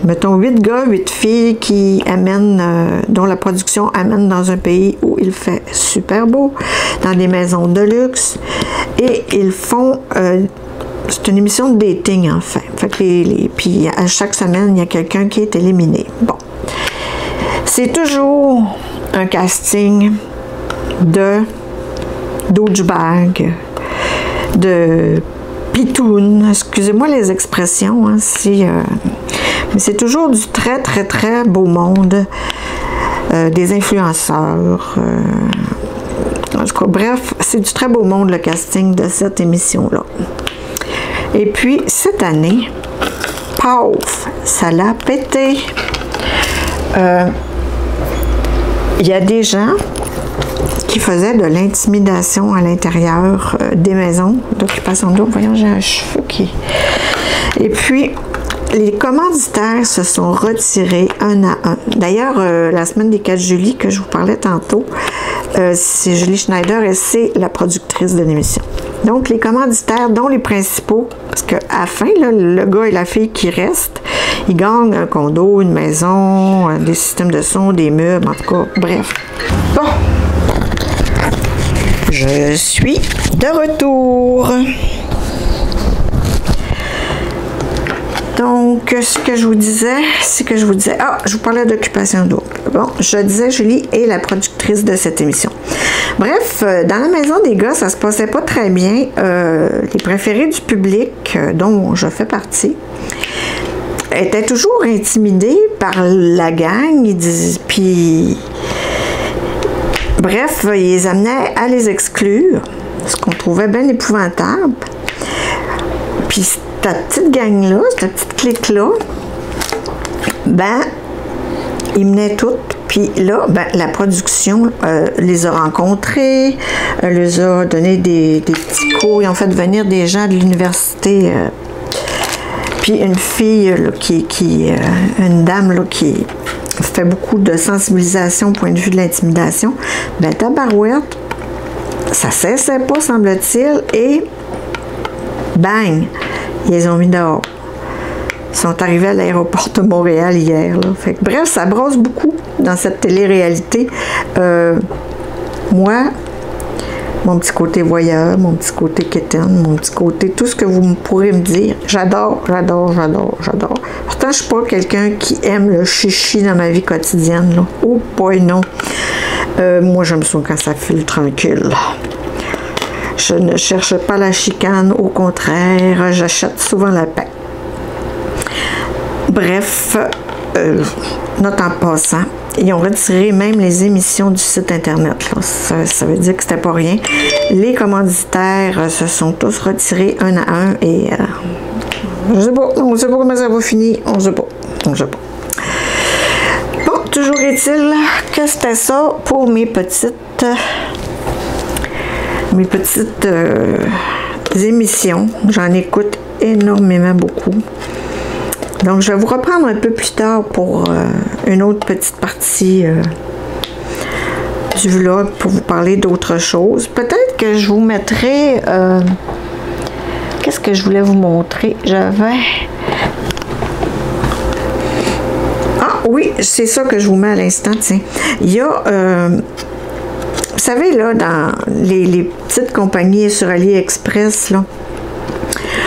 mettons, 8 gars, 8 filles qui amènent, dont la production amène dans un pays où il fait super beau, dans des maisons de luxe, et ils font, c'est une émission de dating en fait. Puis à chaque semaine, il y a quelqu'un qui est éliminé. Bon. C'est toujours un casting de douchebag, de pitoune, excusez-moi les expressions, mais c'est toujours du très, très, très beau monde, des influenceurs, en tout cas, bref, c'est du très beau monde le casting de cette émission-là. Et puis, cette année, paf, ça l'a pété. Il y a des gens qui faisaient de l'intimidation à l'intérieur des maisons d'occupation double. Voyons, j'ai un cheveu qui... Et puis, les commanditaires se sont retirés un à un. D'ailleurs, la semaine des 4 juillet que je vous parlais tantôt, c'est Julie Schneider et c'est la productrice de l'émission. Donc, les commanditaires, dont les principaux, parce qu'à la fin, là, le gars et la fille qui restent, ils gagnent un condo, une maison, des systèmes de son, des meubles, en tout cas, bref. Bon, je suis de retour. Donc, ce que je vous disais, c'est que je vous vous parlais d'occupation double. Bon, je disais, Julie est la productrice de cette émission. Bref, dans la maison des gars, ça se passait pas très bien. Les préférés du public, dont je fais partie, étaient toujours intimidés par la gang. Ils disent, puis, bref, ils les amenaient à les exclure, ce qu'on trouvait bien épouvantable. Puis, cette petite gang-là, cette petite clique-là, ils menaient toutes. Puis là, la production les a rencontrés, les a donné des petits cours. Ils ont fait venir des gens de l'université. Puis une fille, là, une dame là, qui fait beaucoup de sensibilisation au point de vue de l'intimidation. Tabarouette, ça cessait pas, semble-t-il, et bang! Ils les ont mis dehors. Ils sont arrivés à l'aéroport de Montréal hier. Là. Fait que, bref, ça brosse beaucoup dans cette télé-réalité. Moi, mon petit côté voyeur, mon petit côté quétaine, mon petit côté, tout ce que vous pourrez me dire, j'adore. Pourtant, je suis pas quelqu'un qui aime le chichi dans ma vie quotidienne. Là. Oh boy, non. Moi, j'aime ça quand ça file tranquille. Je ne cherche pas la chicane, au contraire, j'achète souvent la paix. Bref, note en passant, ils ont retiré même les émissions du site Internet. Là. Ça veut dire que c'était pas rien. Les commanditaires se sont tous retirés un à un et on sait pas comment ça va finir. On sait pas. Bon, toujours est-il que c'était ça pour mes petites émissions. J'en écoute énormément beaucoup. Donc, je vais vous reprendre un peu plus tard pour une autre petite partie du vlog pour vous parler d'autre chose. Peut-être que je vous mettrai... qu'est-ce que je voulais vous montrer? J'avais... Ah oui, c'est ça que je vous mets à l'instant, tiens. Il y a... vous savez, là, dans les petites compagnies sur AliExpress, là,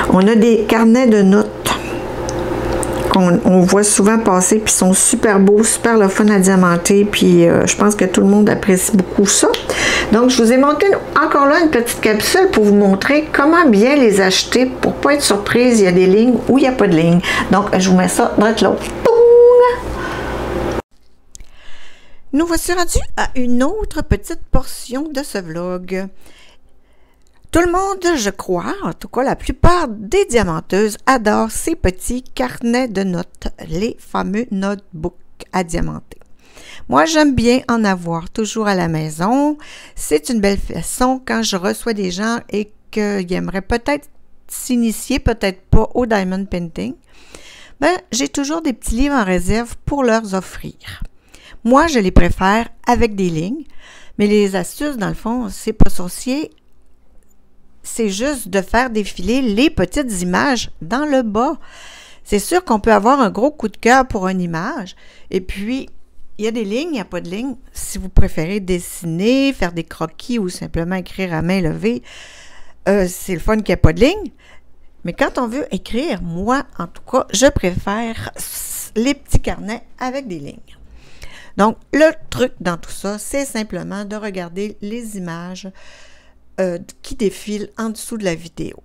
on a des carnets de notes qu'on voit souvent passer, puis sont super beaux, super le fun à diamanter, puis je pense que tout le monde apprécie beaucoup ça. Donc, je vous ai monté encore là une petite capsule pour vous montrer comment bien les acheter pour ne pas être surprise, il y a des lignes ou il n'y a pas de lignes. Donc, je vous mets ça direct là. Nous voici rendus à une autre petite portion de ce vlog. Tout le monde, je crois, en tout cas la plupart des diamanteuses adorent ces petits carnets de notes, les fameux notebooks à diamanter. Moi, j'aime bien en avoir toujours à la maison. C'est une belle façon quand je reçois des gens et qu'ils aimeraient peut-être s'initier, peut-être pas au diamond painting. Ben, j'ai toujours des petits livres en réserve pour leur offrir. Moi, je les préfère avec des lignes, mais les astuces, dans le fond, c'est pas sorcier. C'est juste de faire défiler les petites images dans le bas. C'est sûr qu'on peut avoir un gros coup de cœur pour une image. Et puis, il y a des lignes, il n'y a pas de lignes. Si vous préférez dessiner, faire des croquis ou simplement écrire à main levée, c'est le fun qu'il n'y ait pas de lignes. Mais quand on veut écrire, moi, en tout cas, je préfère les petits carnets avec des lignes. Donc, le truc dans tout ça, c'est simplement de regarder les images qui défilent en dessous de la vidéo.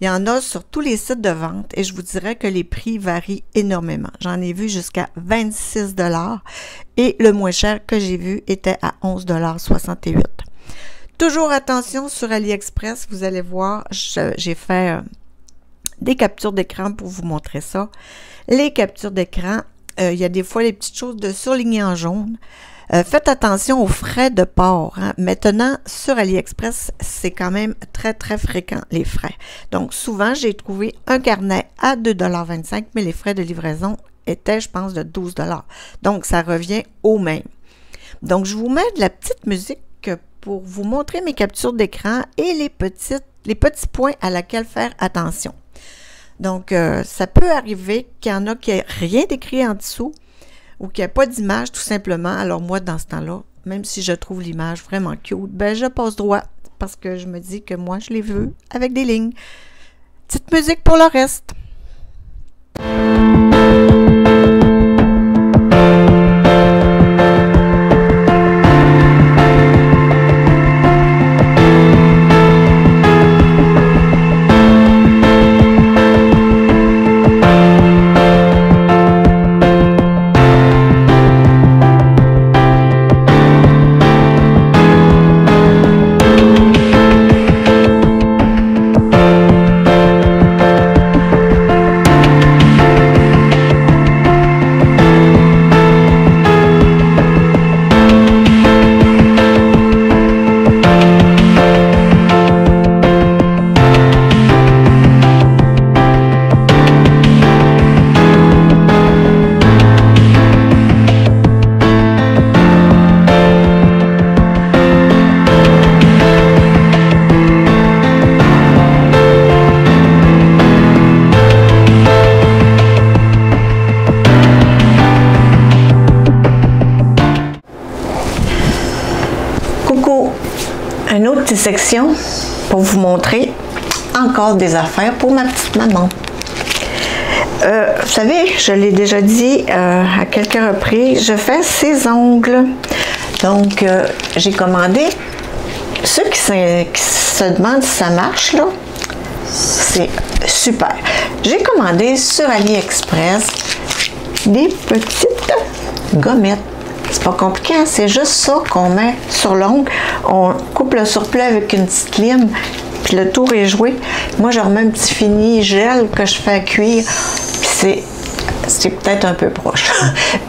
Il y en a sur tous les sites de vente et je vous dirais que les prix varient énormément. J'en ai vu jusqu'à 26 $ et le moins cher que j'ai vu était à 11,68 $. Toujours attention sur AliExpress, vous allez voir, j'ai fait des captures d'écran pour vous montrer ça. Les captures d'écran, il y a des fois les petites choses de surligner en jaune. Faites attention aux frais de port. Hein. Maintenant, sur AliExpress, c'est quand même très, très fréquent, les frais. Donc, souvent, j'ai trouvé un carnet à 2,25 $, mais les frais de livraison étaient, je pense, de 12 $. Donc, ça revient au même. Donc, je vous mets de la petite musique pour vous montrer mes captures d'écran et les petits points à laquelle faire attention. Donc, ça peut arriver qu'il y en a qui n'aient rien d'écrit en dessous, ou qu'il n'y a pas d'image tout simplement. Alors moi, dans ce temps-là, même si je trouve l'image vraiment cute, ben je passe droit parce que je me dis que moi, je les veux avec des lignes. Petite musique pour le reste. multisection pour vous montrer encore des affaires pour ma petite maman. Vous savez, je l'ai déjà dit à quelques reprises, je fais ses ongles. Donc, j'ai commandé, ceux qui se demandent si ça marche, là, c'est super. J'ai commandé sur AliExpress des petites gommettes. C'est pas compliqué, hein? C'est juste ça qu'on met sur l'ongle. On coupe le surplus avec une petite lime, puis le tour est joué. Moi, je remets un petit fini gel que je fais cuire, puis c'est peut-être un peu proche.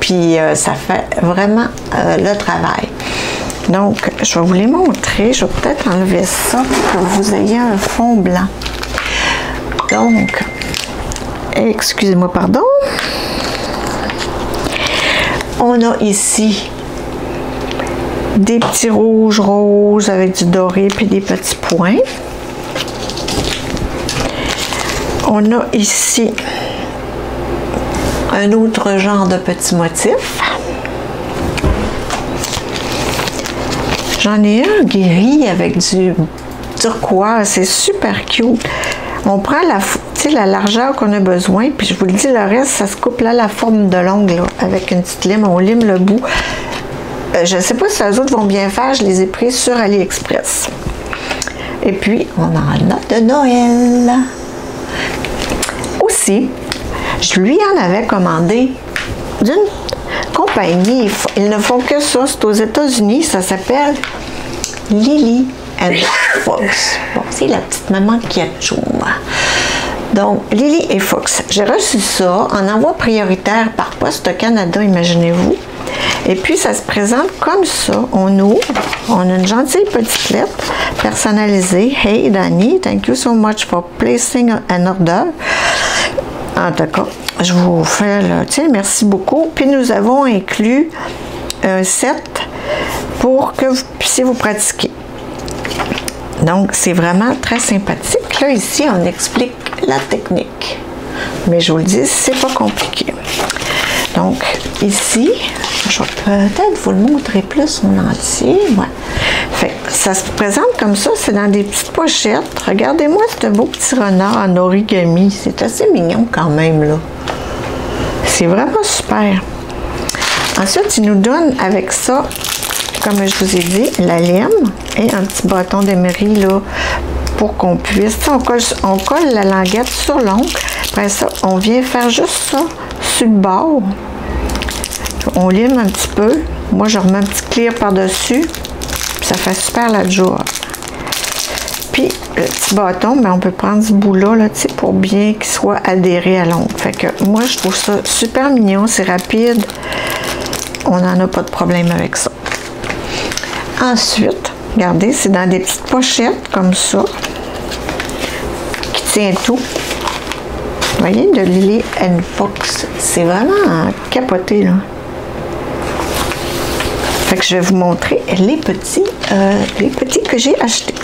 Puis ça fait vraiment le travail. Donc, je vais vous les montrer. Je vais peut-être enlever ça pour que vous ayez un fond blanc. Donc, excusez-moi, pardon. On a ici des petits rouges roses avec du doré puis des petits points. On a ici un autre genre de petits motifs. J'en ai un gris avec du turquoise, c'est super cute. On prend la largeur qu'on a besoin, puis je vous le dis, le reste, ça se coupe là, la forme de l'ongle, avec une petite lime, on lime le bout. Je ne sais pas si les autres vont bien faire, je les ai pris sur AliExpress. Et puis, on en a de Noël. Aussi, je lui en avais commandé d'une compagnie, ils ne font que ça, c'est aux États-Unis, ça s'appelle Lily & Fox. Bon, c'est la petite maman qui a tout. Donc, Lily et Fox. J'ai reçu ça en envoi prioritaire par Poste Canada, imaginez-vous. Et puis, ça se présente comme ça. On ouvre, on a une gentille petite lettre personnalisée. Hey, Danny, thank you so much for placing an order. En tout cas, je vous fais le tiens, merci beaucoup. Puis, nous avons inclus un set pour que vous puissiez vous pratiquer. Donc, c'est vraiment très sympathique. Là, ici, on explique la technique. Mais je vous le dis, c'est pas compliqué. Donc, ici, je vais peut-être vous le montrer plus en entier. Ouais. Fait, ça se présente comme ça, c'est dans des petites pochettes. Regardez-moi ce beau petit renard en origami. C'est assez mignon quand même, là. C'est vraiment super. Ensuite, il nous donne avec ça, comme je vous ai dit, la lime et un petit bâton d'émery là pour qu'on puisse. On colle la languette sur l'ongle. Après ça, on vient faire juste ça sur le bord. On lime un petit peu. Moi, je remets un petit clear par-dessus. Ça fait super la job. Puis, le petit bâton, ben, on peut prendre ce bout-là là, pour bien qu'il soit adhéré à l'ongle. Fait que moi, je trouve ça super mignon. C'est rapide. On n'en a pas de problème avec ça. Ensuite, regardez, c'est dans des petites pochettes comme ça, qui tient tout. Vous voyez, de Lily & Fox. C'est vraiment capoté, là. Fait que je vais vous montrer les petits que j'ai achetés.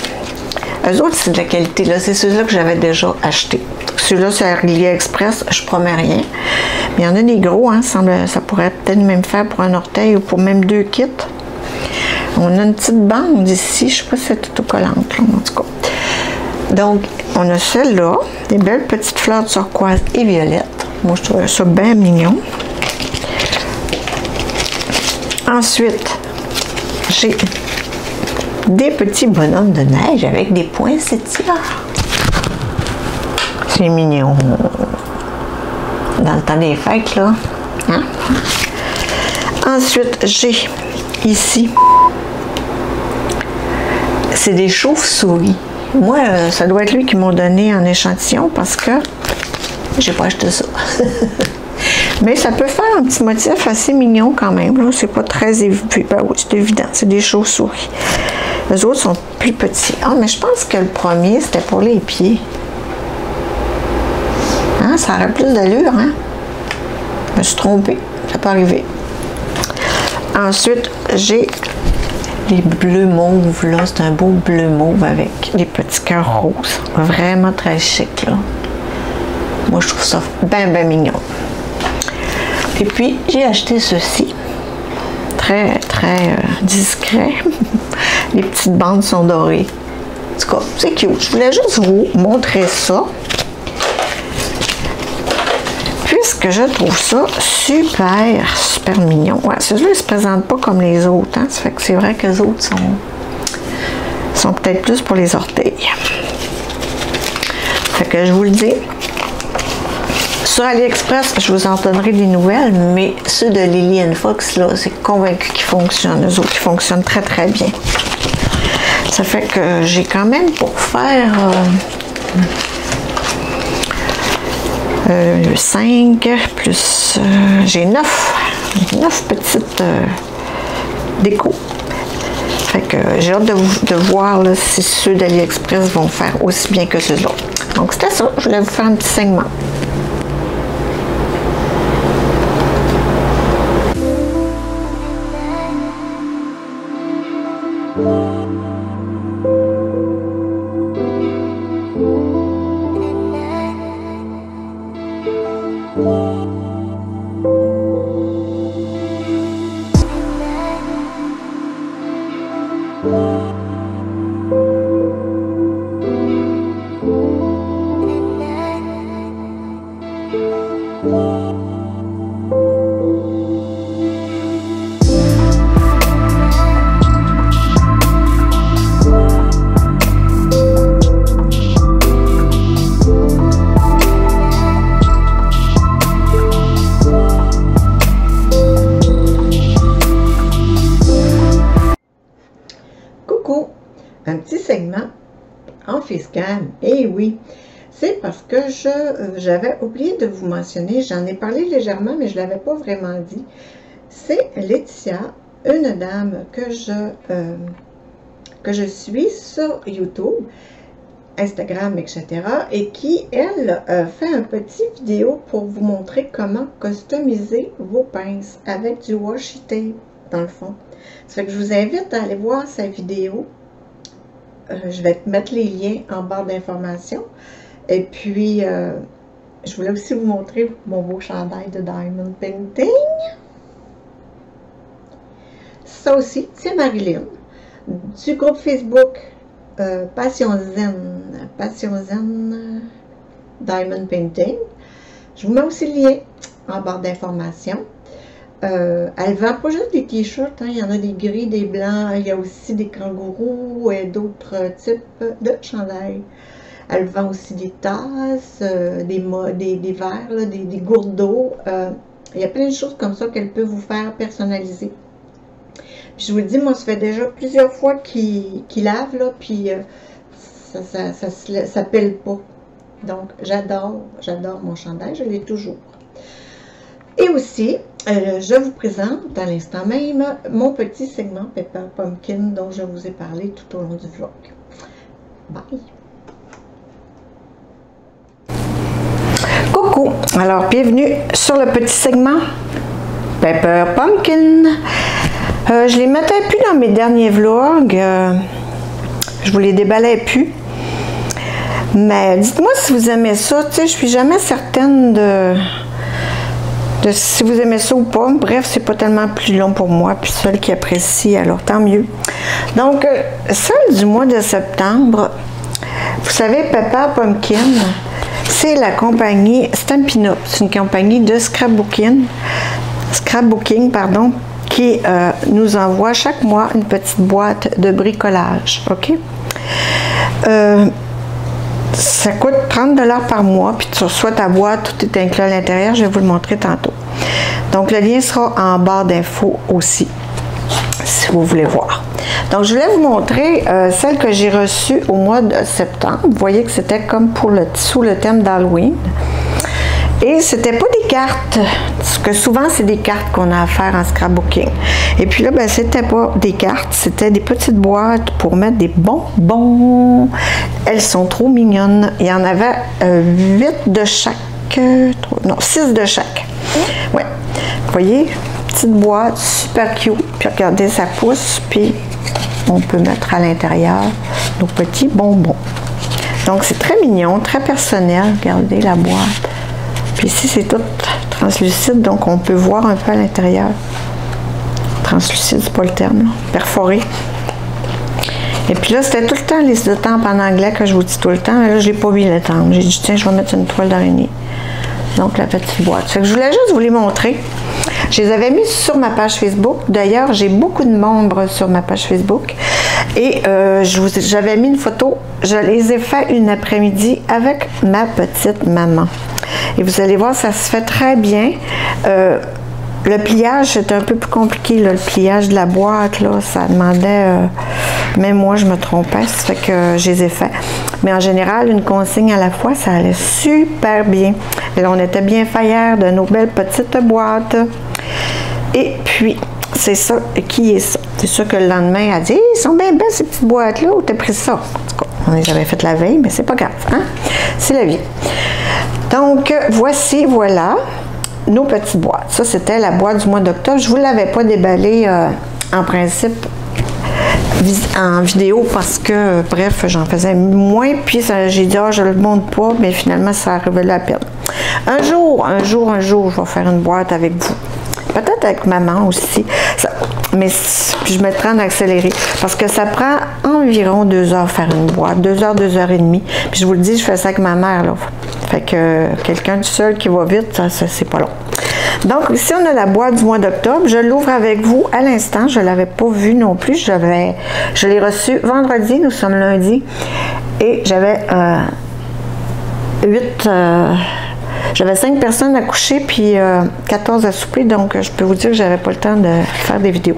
Eux autres, c'est de la qualité, là. C'est ceux-là que j'avais déjà achetés. Celui-là, c'est AliExpress, je promets rien. Mais il y en a des gros, hein. Ça pourrait peut-être même faire pour un orteil ou pour même 2 kits. On a une petite bande ici, je ne sais pas si c'est autocollante, là, en tout cas. Donc, on a celle-là, des belles petites fleurs turquoise et violettes. Moi, je trouve ça bien mignon. Ensuite, j'ai des petits bonhommes de neige avec des poinsettias. C'est mignon. Dans le temps des fêtes, là. Hein? Ensuite, j'ai ici, c'est des chauves-souris. Moi, ça doit être lui qui m'a donné en échantillon parce que j'ai pas acheté ça. Mais ça peut faire un petit motif assez mignon quand même. C'est pas très évident. Ben oui, c'est évident. C'est des chauves-souris. Les autres sont plus petits. Ah, mais je pense que le premier, c'était pour les pieds. Hein? Ça aurait plus d'allure, hein? Je me suis trompée. Ça peut arriver. Ensuite, j'ai les bleus mauves, là. C'est un beau bleu mauve avec des petits cœurs roses. Vraiment très chic, là. Moi, je trouve ça bien, bien mignon. Et puis, j'ai acheté ceci. Très, très discret. Les petites bandes sont dorées. En tout cas, c'est cute. Je voulais juste vous montrer ça. Puisque je trouve ça super, super mignon. Ouais, celui-là, il ne se présente pas comme les autres. Hein? Ça fait que c'est vrai que les autres sont peut-être plus pour les orteils. Fait que je vous le dis. Sur AliExpress, je vous en donnerai des nouvelles, mais ceux de Lily & Fox, là, c'est convaincu qu'ils fonctionnent. Eux autres, ils fonctionnent très, très bien. Ça fait que j'ai quand même pour faire 5 plus... j'ai 9 petites décos. Fait que j'ai hâte de voir là, si ceux d'AliExpress vont faire aussi bien que ceux-là. Donc c'était ça, je voulais vous faire un petit segment. Un petit segment en facecam. Eh oui, c'est parce que j'avais oublié de vous mentionner, j'en ai parlé légèrement, mais je ne l'avais pas vraiment dit. C'est Laetitia, une dame que je suis sur YouTube, Instagram, etc. et qui, elle, fait un petit vidéo pour vous montrer comment customiser vos pinces avec du washi tape, dans le fond. Ça fait que je vous invite à aller voir sa vidéo. Je vais mettre les liens en barre d'informations. Et puis, je voulais aussi vous montrer mon beau chandail de Diamond Painting. Ça aussi, c'est Marilyn, du groupe Facebook Passion Zen Diamond Painting. Je vous mets aussi le lien en barre d'informations. Elle vend pas juste des t-shirts, hein, il y en a des gris, des blancs, il y a aussi des kangourous et d'autres types de chandails. Elle vend aussi des tasses, des verres, là, des gourdes d'eau. Il y a plein de choses comme ça qu'elle peut vous faire personnaliser. Puis je vous le dis, moi, ça fait déjà plusieurs fois qu'il lave, là, puis ça pèle pas. Donc, j'adore mon chandail, je l'ai toujours. Et aussi, je vous présente à l'instant même mon petit segment Pepper Pumpkin dont je vous ai parlé tout au long du vlog. Bye! Coucou! Alors, bienvenue sur le petit segment Pepper Pumpkin. Je les mettais plus dans mes derniers vlogs. Je vous les déballais plus. Mais dites-moi si vous aimez ça. Tu sais, je suis jamais certaine de si vous aimez ça ou pas. Bref, c'est pas tellement plus long pour moi. Puis celle qui apprécie, alors tant mieux. Donc, celle du mois de septembre, vous savez, Pepper Pumpkin, c'est la compagnie Stampin' Up. C'est une compagnie de scrapbooking, qui nous envoie chaque mois une petite boîte de bricolage. OK? Ça coûte 30 $ par mois, puis tu reçois ta boîte, tout est inclus à l'intérieur, je vais vous le montrer tantôt. Donc, le lien sera en barre d'infos aussi, si vous voulez voir. Donc, je voulais vous montrer celle que j'ai reçue au mois de septembre. Vous voyez que c'était comme sous le thème d'Halloween. Et c'était pas des cartes, parce que souvent, c'est des cartes qu'on a à faire en scrapbooking. Et puis là, ben, c'était pas des cartes, c'était des petites boîtes pour mettre des bonbons. Elles sont trop mignonnes. Il y en avait 8 de chaque, non, 6 de chaque. Ouais. Vous voyez, petite boîte, super cute. Puis regardez, ça pousse, puis on peut mettre à l'intérieur nos petits bonbons. Donc, c'est très mignon, très personnel. Regardez la boîte. Puis ici, c'est tout translucide, donc on peut voir un peu à l'intérieur. Translucide, c'est pas le terme, là. Perforé. Et puis là, c'était tout le temps les estampes en anglais que je vous dis tout le temps. Là, je n'ai pas mis l'estampe. J'ai dit, tiens, je vais mettre une toile d'araignée. Donc, la petite boîte. Fait que je voulais juste vous les montrer. Je les avais mis sur ma page Facebook. D'ailleurs, j'ai beaucoup de membres sur ma page Facebook. Et j'avais mis une photo. Je les ai fait une après-midi avec ma petite maman. Et vous allez voir, ça se fait très bien. Le pliage, c'est un peu plus compliqué. Là, le pliage de la boîte, là, ça demandait... même moi, je me trompais. Ça fait que je les ai fait. Mais en général, une consigne à la fois, ça allait super bien. Et là, on était bien fiers de nos belles petites boîtes. Et puis, c'est ça. Qui est ça? C'est sûr que le lendemain, elle a dit, hey, ils sont bien belles ces petites boîtes-là. Où t'as pris ça? En tout cas, on les avait faites la veille, mais c'est pas grave. Hein? C'est la vie. Donc, voici, voilà, nos petites boîtes. Ça, c'était la boîte du mois d'octobre. Je ne vous l'avais pas déballée en principe en vidéo parce que, bref, j'en faisais moins. Puis, j'ai dit, je ne le montre pas, mais finalement, ça a révélé la peine. Un jour, je vais faire une boîte avec vous. Peut-être avec maman aussi. Ça, mais puis je mettrai en accéléré. Parce que ça prend environ 2 heures faire une boîte. 2 heures, 2 heures et demie. Puis je vous le dis, je fais ça avec ma mère, là. Fait que quelqu'un tout seul qui va vite, ça c'est pas long. Donc, ici, on a la boîte du mois d'octobre. Je l'ouvre avec vous à l'instant. Je ne l'avais pas vue non plus. Je l'ai reçue vendredi. Nous sommes lundi. Et j'avais 5 personnes à coucher, puis 14 à souper, donc je peux vous dire que j'avais pas le temps de faire des vidéos.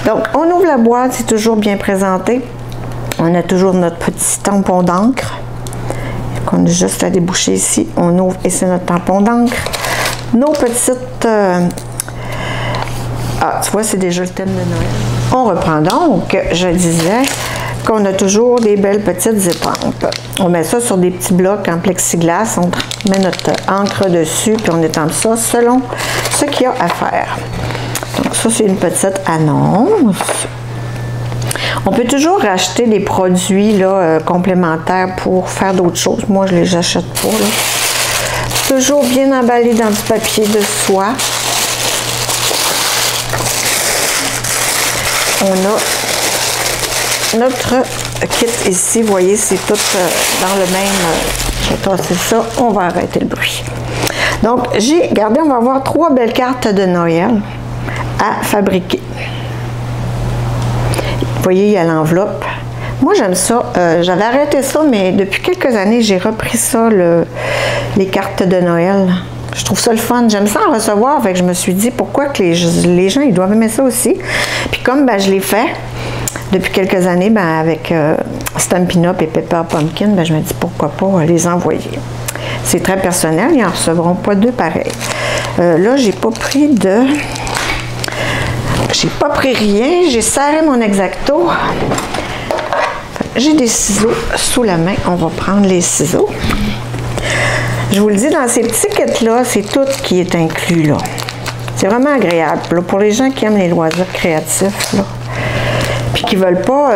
Donc, on ouvre la boîte, c'est toujours bien présenté. On a toujours notre petit tampon d'encre, qu'on a juste à déboucher ici. On ouvre et c'est notre tampon d'encre. Nos petites... Ah, tu vois, c'est déjà le thème de Noël. On reprend donc, je disais... qu'on a toujours des belles petites étampes. On met ça sur des petits blocs en plexiglas, on met notre encre dessus, puis on étampe ça selon ce qu'il y a à faire. Donc ça, c'est une petite annonce. On peut toujours racheter des produits là, complémentaires pour faire d'autres choses. Moi, je ne les achète pas. Là. Toujours bien emballé dans du papier de soie. On a notre kit ici, vous voyez, c'est tout dans le même... je vais tasser ça, on va arrêter le bruit. Donc, regardez, on va avoir 3 belles cartes de Noël à fabriquer. Vous voyez, il y a l'enveloppe. Moi, j'aime ça. J'avais arrêté ça, mais depuis quelques années, j'ai repris ça, les cartes de Noël. Je trouve ça le fun. J'aime ça en recevoir. Fait que je me suis dit, pourquoi que les gens, ils doivent aimer ça aussi. Puis comme je l'ai fait, depuis quelques années, avec Stampin' Up et Pepper Pumpkin, je me dis pourquoi pas les envoyer. C'est très personnel, ils n'en recevront pas 2 pareils. Là, j'ai pas pris rien, j'ai serré mon Exacto. J'ai des ciseaux sous la main, on va prendre les ciseaux. Je vous le dis, dans ces petits kits-là, c'est tout qui est inclus là. C'est vraiment agréable. Là, pour les gens qui aiment les loisirs créatifs, là. Puis qui ne veulent pas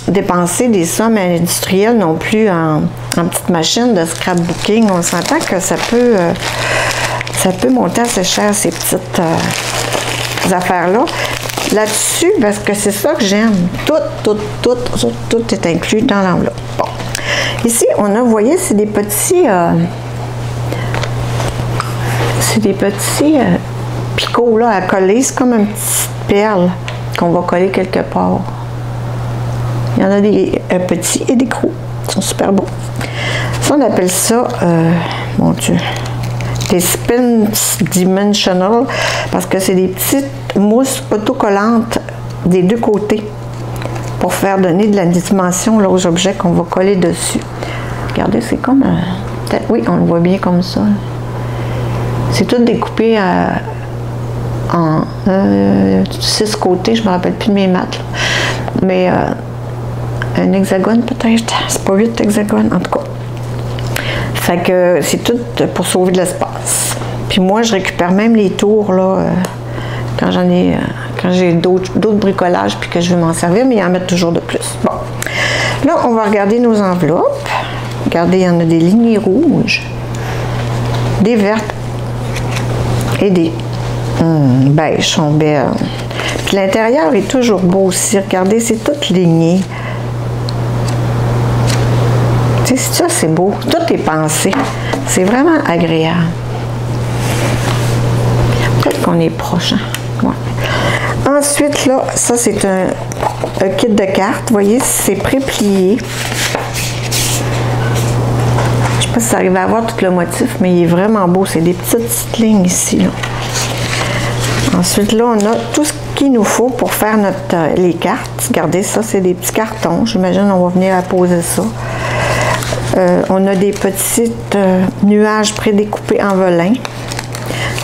dépenser des sommes industrielles non plus en petites machines de scrapbooking. On s'entend que ça peut monter assez cher, ces petites affaires-là. Là-dessus, parce que c'est ça que j'aime. Tout est inclus dans l'enveloppe. Bon. Ici, on a, vous voyez, c'est des petits... picots là, à coller. C'est comme une petite perle qu'on va coller quelque part. Il y en a des petits et des gros. Ils sont super beaux. Ça, on appelle ça, mon Dieu, des Spins Dimensional, parce que c'est des petites mousses autocollantes des 2 côtés pour faire donner de la dimension là, aux objets qu'on va coller dessus. Regardez, c'est comme... oui, on le voit bien comme ça. C'est tout découpé en 6 côtés. Je ne me rappelle plus de mes maths. Là. Mais un hexagone peut-être. C'est pas 8 hexagones, en tout cas. Fait que c'est tout pour sauver de l'espace. Puis moi, je récupère même les tours là, quand j'ai d'autres bricolages puis que je veux m'en servir, mais il y en met toujours de plus. Bon. Là, on va regarder nos enveloppes. Regardez, il y en a des lignées rouges, des vertes et des beige, sont belles. Puis l'intérieur est toujours beau aussi. Regardez, c'est tout ligné. Ça, c'est beau. Tout est pensé. C'est vraiment agréable. Peut-être qu'on est proche. Hein? Ouais. Ensuite, là, ça, c'est un kit de cartes. Vous voyez, c'est pré-plié. Je ne sais pas si ça arrive à voir tout le motif, mais il est vraiment beau. C'est des petites lignes ici. Là. Ensuite, là, on a tout ce qu'il nous faut pour faire les cartes. Regardez, ça, c'est des petits cartons. J'imagine on va venir à poser ça. On a des petits nuages prédécoupés en velin.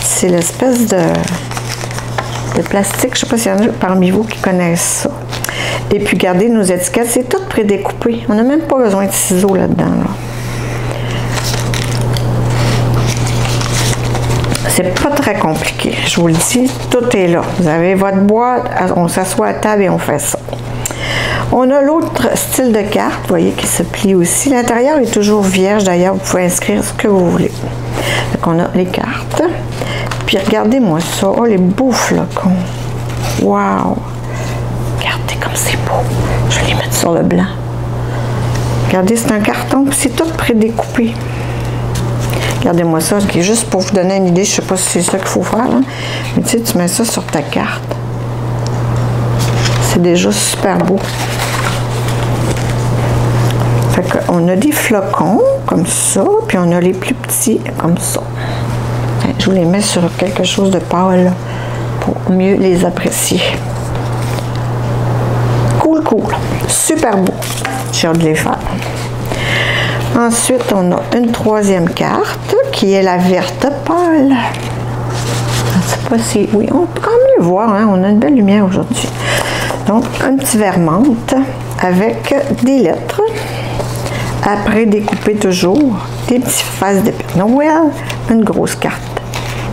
C'est l'espèce de plastique. Je ne sais pas s'il y en a parmi vous qui connaissent ça. Et puis, regardez nos étiquettes. C'est tout prédécoupé. On n'a même pas besoin de ciseaux là-dedans. Là. C'est pas très compliqué. Je vous le dis, tout est là. Vous avez votre boîte, on s'assoit à table et on fait ça. On a l'autre style de carte, vous voyez, qui se plie aussi. L'intérieur est toujours vierge, d'ailleurs, vous pouvez inscrire ce que vous voulez. Donc, on a les cartes. Puis, regardez-moi ça. Oh, les beaux flocons. Wow! Regardez comme c'est beau. Je vais les mettre sur le blanc. Regardez, c'est un carton, puis c'est tout prédécoupé. Regardez-moi ça, qui est juste pour vous donner une idée. Je ne sais pas si c'est ça qu'il faut faire. Hein? Mais tu sais, tu mets ça sur ta carte. C'est déjà super beau. Fait qu'on a des flocons comme ça, puis on a les plus petits comme ça. Je vous les mets sur quelque chose de pâle pour mieux les apprécier. Cool, cool. Super beau. J'ai hâte de les faire. Ensuite, on a une troisième carte qui est la verte pâle. Je ne sais pas si... Oui, on peut quand même le voir. Hein? On a une belle lumière aujourd'hui. Donc, un petit verre menthe avec des lettres. Après, découper toujours des petites faces de Père Noël. Une grosse carte.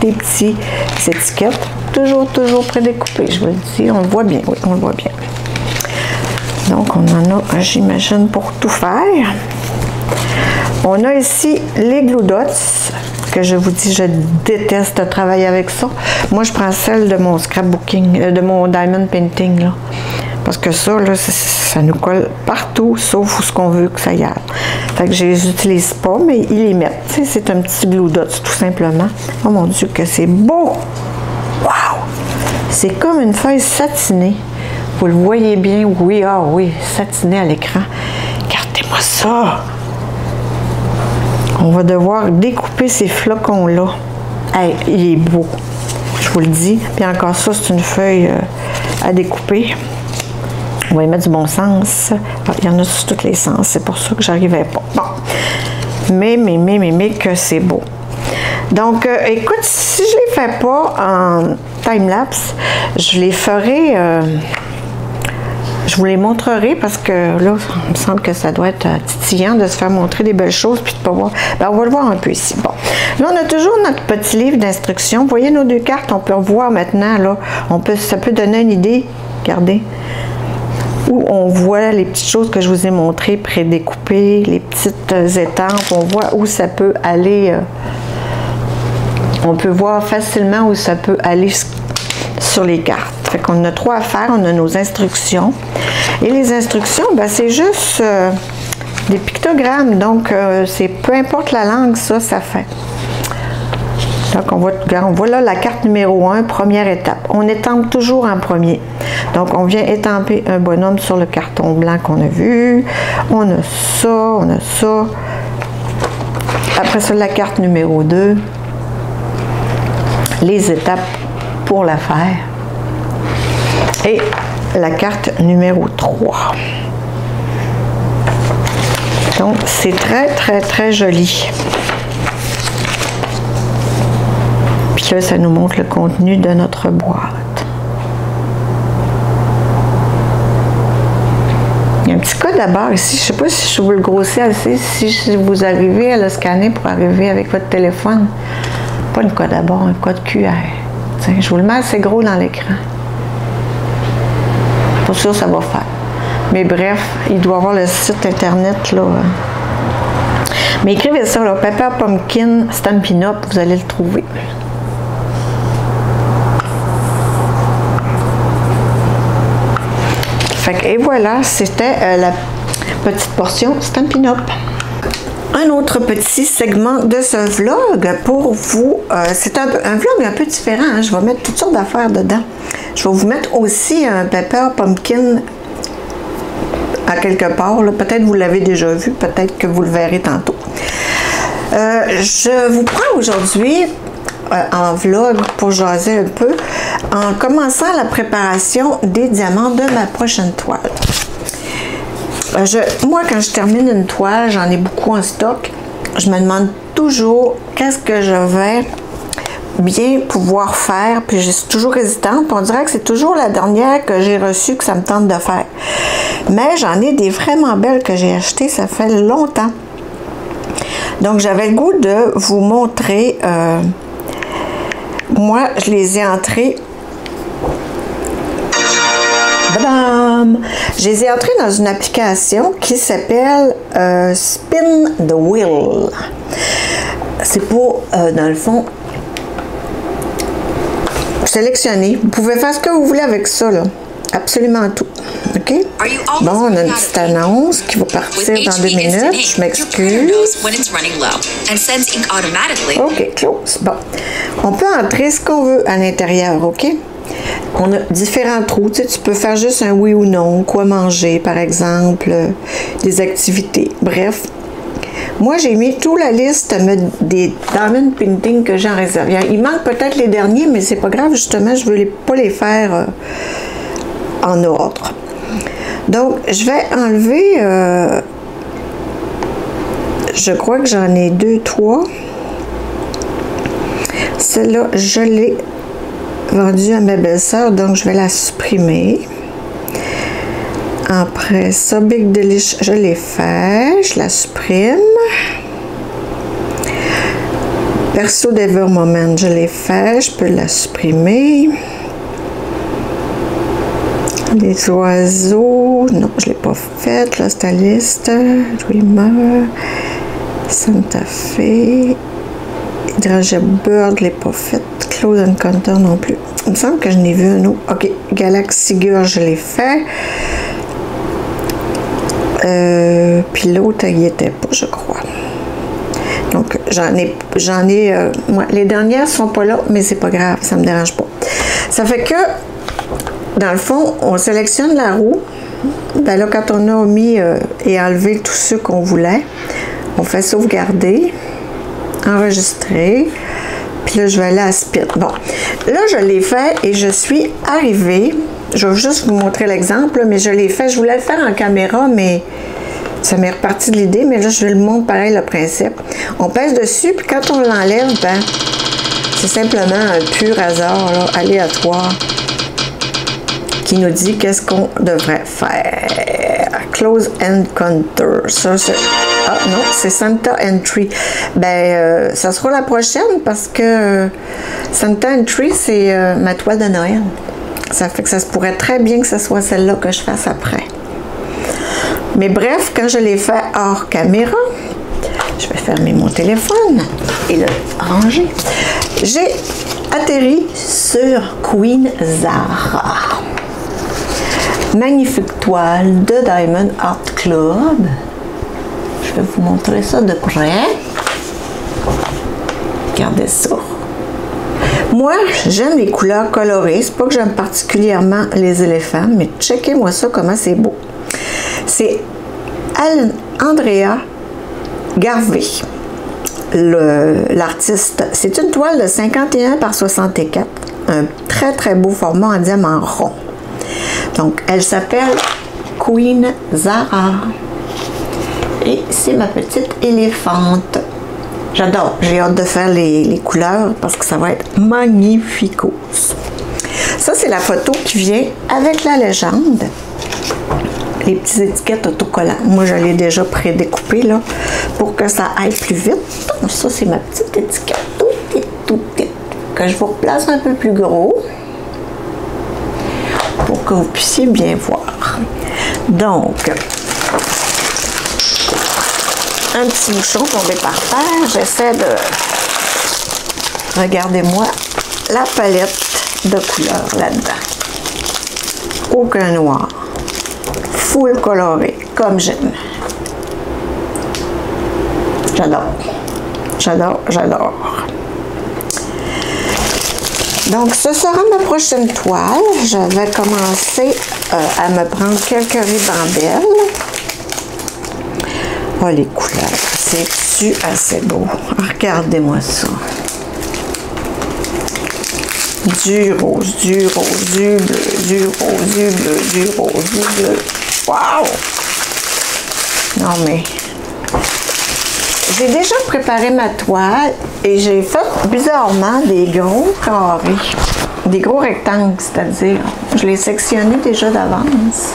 Des petites étiquettes. Toujours prédécoupées. Je vous le dis, on le voit bien. Oui, on le voit bien. Donc, on en a, j'imagine, pour tout faire. On a ici les glue dots, que je vous dis, je déteste travailler avec ça. Moi, je prends celle de mon scrapbooking, de mon diamond painting, là. Parce que ça, là, ça nous colle partout, sauf où ce qu'on veut que ça y aille. Fait que je les utilise pas, mais ils les mettent. Tu sais, c'est un petit glue dots, tout simplement. Oh mon Dieu, que c'est beau! Wow! C'est comme une feuille satinée. Vous le voyez bien, oui, ah oui, satinée à l'écran. Regardez-moi ça! On va devoir découper ces flocons-là. Hey, il est beau, je vous le dis. Puis encore ça, c'est une feuille à découper. On va y mettre du bon sens. Ah, il y en a sur tous les sens, c'est pour ça que j'arrivais pas. Bon. Mais que c'est beau. Donc, écoute, si je les fais pas en time-lapse, je les ferai... je vous les montrerai parce que là, il me semble que ça doit être titillant de se faire montrer des belles choses puis de pas voir. Ben, on va le voir un peu ici. Bon. Là, on a toujours notre petit livre d'instructions. Vous voyez nos deux cartes, on peut revoir maintenant. Là, ça peut donner une idée. Regardez. Où on voit les petites choses que je vous ai montrées, prédécoupées, les petites étampes. On voit où ça peut aller. On peut voir facilement où ça peut aller sur les cartes. Fait qu'on a 3 à faire. On a nos instructions. Et les instructions, ben, c'est juste des pictogrammes. Donc, c'est peu importe la langue, ça fait. Donc, on voit là la carte numéro 1, première étape. On étampe toujours en premier. Donc, on vient étamper un bonhomme sur le carton blanc qu'on a vu. On a ça, on a ça. Après ça, la carte numéro 2. Les étapes pour la faire. Et la carte numéro 3. Donc, c'est très joli. Puis là, ça nous montre le contenu de notre boîte. Il y a un petit code à barre ici. Je ne sais pas si je vous le grossis assez, si vous arrivez à le scanner pour arriver avec votre téléphone. Pas une code à barre, un code QR. Tiens, je vous le mets assez gros dans l'écran. Pour ça, ça va faire. Mais bref, il doit avoir le site internet, là. Mais écrivez ça, là, Pepper Pumpkin Stampin' Up, vous allez le trouver. Fait que, et voilà, c'était la petite portion Stampin' Up. un autre petit segment de ce vlog pour vous. C'est un vlog un peu différent. Hein? Je vais mettre toutes sortes d'affaires dedans. Je vais vous mettre aussi un pepper pumpkin à quelque part. Peut-être vous l'avez déjà vu, peut-être que vous le verrez tantôt. Je vous prends aujourd'hui en vlog pour jaser un peu en commençant la préparation des diamants de ma prochaine toile. Moi, quand je termine une toile, j'en ai beaucoup en stock. Je me demande toujours qu'est-ce que je vais bien pouvoir faire. Puis je suis toujours hésitante. On dirait que c'est toujours la dernière que j'ai reçue que ça me tente de faire. Mais j'en ai des vraiment belles que j'ai achetées. Ça fait longtemps. Donc, j'avais le goût de vous montrer. Moi, je les ai entrées. Badam! Je les ai entrées dans une application qui s'appelle Spin the Wheel. C'est pour, dans le fond, sélectionner. Vous pouvez faire ce que vous voulez avec ça, là. Absolument tout. OK? Bon, on a une petite annonce qui va partir dans 2 minutes. Je m'excuse. OK, close. Bon. On peut entrer ce qu'on veut à l'intérieur, OK? On a différents trous. Tu sais, tu peux faire juste un oui ou non. Quoi manger, par exemple. Des activités. Bref. Moi, j'ai mis toute la liste des diamond painting que j'ai en réserve. Il manque peut-être les derniers, mais c'est pas grave. Justement, je veux pas les faire en ordre. Donc, je vais enlever... je crois que j'en ai 2, 3. Celle-là, je l'ai vendue à ma belle-sœur, donc je vais la supprimer. Après ça, Big Delish, je l'ai fait, je la supprime. Perso d'Ever Moment, je l'ai fait, je peux la supprimer. Les oiseaux, non, je ne l'ai pas fait. Là, c'est la liste. Dreamer, Santa Fe, Hydrangea Bird, je ne l'ai pas fait. Close Encounter non plus. Il me semble que je n'ai vu un autre. OK, Galaxy Girl, je l'ai fait. Puis l'autre, il n'y était pas, je crois. Donc, j'en ai moi, les dernières sont pas là, mais c'est pas grave, ça me dérange pas. Ça fait que, dans le fond, on sélectionne la roue. Ben là, quand on a mis et enlevé tous ceux qu'on voulait, on fait sauvegarder, enregistrer. Puis là, je vais aller à Spin. Bon, là, je l'ai fait et je suis arrivée. Je vais juste vous montrer l'exemple, mais je l'ai fait. Je voulais le faire en caméra, mais ça m'est reparti de l'idée. Mais là, je vais le montrer pareil, le principe. On pèse dessus, puis quand on l'enlève, ben, c'est simplement un pur hasard, là, aléatoire, qui nous dit qu'est-ce qu'on devrait faire. Close Encounter. Ça, c'est... Ah non, c'est Santa Entry. Ben, ça sera la prochaine parce que Santa Entry, c'est ma toile de Noël. Ça fait que ça se pourrait très bien que ce soit celle-là que je fasse après. Mais bref, quand je l'ai fait hors caméra, je vais fermer mon téléphone et le ranger. J'ai atterri sur Queen Zara. Magnifique toile de Diamond Art Club. Je vais vous montrer ça de près. Regardez ça. Moi, j'aime les couleurs colorées. C'est pas que j'aime particulièrement les éléphants, mais checkez-moi ça, comment c'est beau. C'est Andrea Garvey, l'artiste. C'est une toile de 51 par 64. Un très, très beau format en diamant rond. Donc, elle s'appelle Queen Zara. Et c'est ma petite éléphante. J'adore. J'ai hâte de faire les couleurs parce que ça va être magnificos. Ça, c'est la photo qui vient avec la légende. Les petites étiquettes autocollantes. Moi, je l'ai déjà prédécoupée là pour que ça aille plus vite. Ça, c'est ma petite étiquette. Tout petite. Que je vous replace un peu plus gros pour que vous puissiez bien voir. Donc, un petit bouchon tombé par terre. J'essaie de... Regardez-moi la palette de couleurs là-dedans. Aucun noir. Full coloré, comme j'aime. J'adore. J'adore, j'adore. Donc, ce sera ma prochaine toile. Je vais commencer à me prendre quelques ribambelles. Oh, les couleurs, c'est-tu assez beau? Regardez-moi ça. Du rose, du rose, du bleu, du rose, du bleu, du rose, du bleu. Wow! Non, mais... J'ai déjà préparé ma toile et j'ai fait bizarrement des gros carrés, des gros rectangles, c'est-à-dire, je l'ai sectionné déjà d'avance.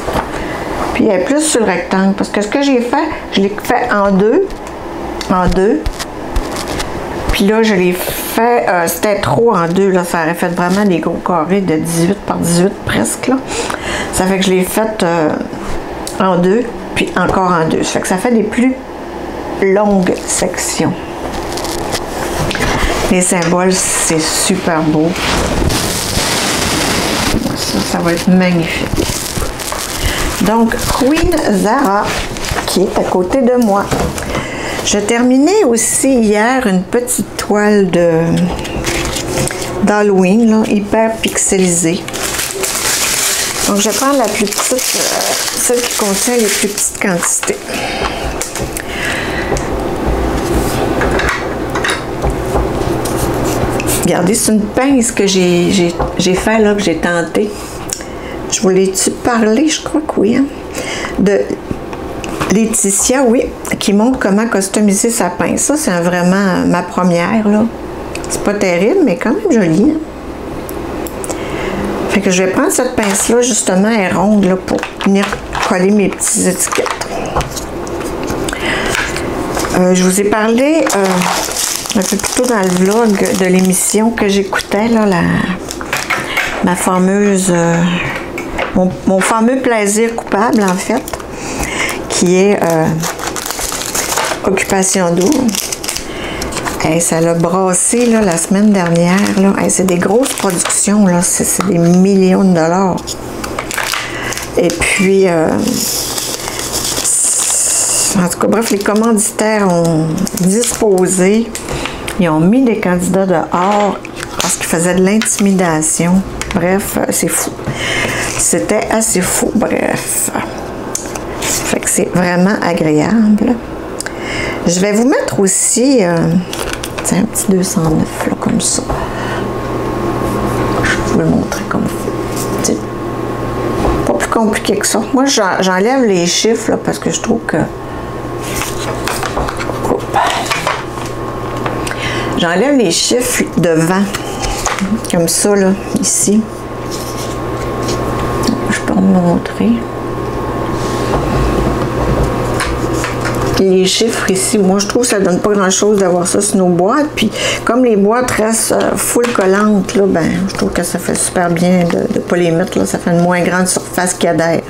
Puis elle est plus sur le rectangle parce que ce que j'ai fait, je l'ai fait en deux. Puis là, je l'ai fait, c'était trop en deux, là, ça aurait fait vraiment des gros carrés de 18 par 18 presque, là. Ça fait que je l'ai fait en deux, puis encore en deux. Ça fait que ça fait des plus longue section. Les symboles, c'est super beau. Ça va être magnifique. Donc, Queen Zara, qui est à côté de moi. Je terminais aussi hier une petite toile d'Halloween, là, hyper pixelisée. Donc, je vais prendre la plus petite, celle qui contient les plus petites quantités. Regardez, c'est une pince que j'ai fait, là, que j'ai tenté. Je voulais-tu parler? Je crois que oui. Hein? De Laetitia, oui, qui montre comment customiser sa pince. Ça, c'est vraiment ma première, là. C'est pas terrible, mais quand même joli. Hein? Fait que je vais prendre cette pince-là, justement, elle est ronde, là, pour venir coller mes petites étiquettes. Je vous ai parlé... un peu plus tôt dans le vlog de l'émission que j'écoutais, là, ma fameuse, mon fameux plaisir coupable, en fait, qui est Occupation Double. Hey, ça l'a brassé, là, la semaine dernière, là. Hey, c'est des grosses productions, là, c'est des millions de dollars. Et puis, en tout cas, bref, les commanditaires ont disposé. Ils ont mis des candidats dehors parce qu'ils faisaient de l'intimidation. Bref, c'est fou. C'était assez fou, bref. Fait que c'est vraiment agréable. Je vais vous mettre aussi un petit 209, là, comme ça. Je vais vous le montrer comme ça. C'est pas plus compliqué que ça. Moi, j'enlève les chiffres, là, parce que je trouve que... J'enlève les chiffres devant, comme ça, là, ici. Je peux vous montrer. Les chiffres ici, moi, je trouve que ça donne pas grand-chose d'avoir ça sur nos boîtes. Puis, comme les boîtes restent full collantes, là, ben, je trouve que ça fait super bien de ne pas les mettre, là. Ça fait une moins grande surface qu'il y a d'air.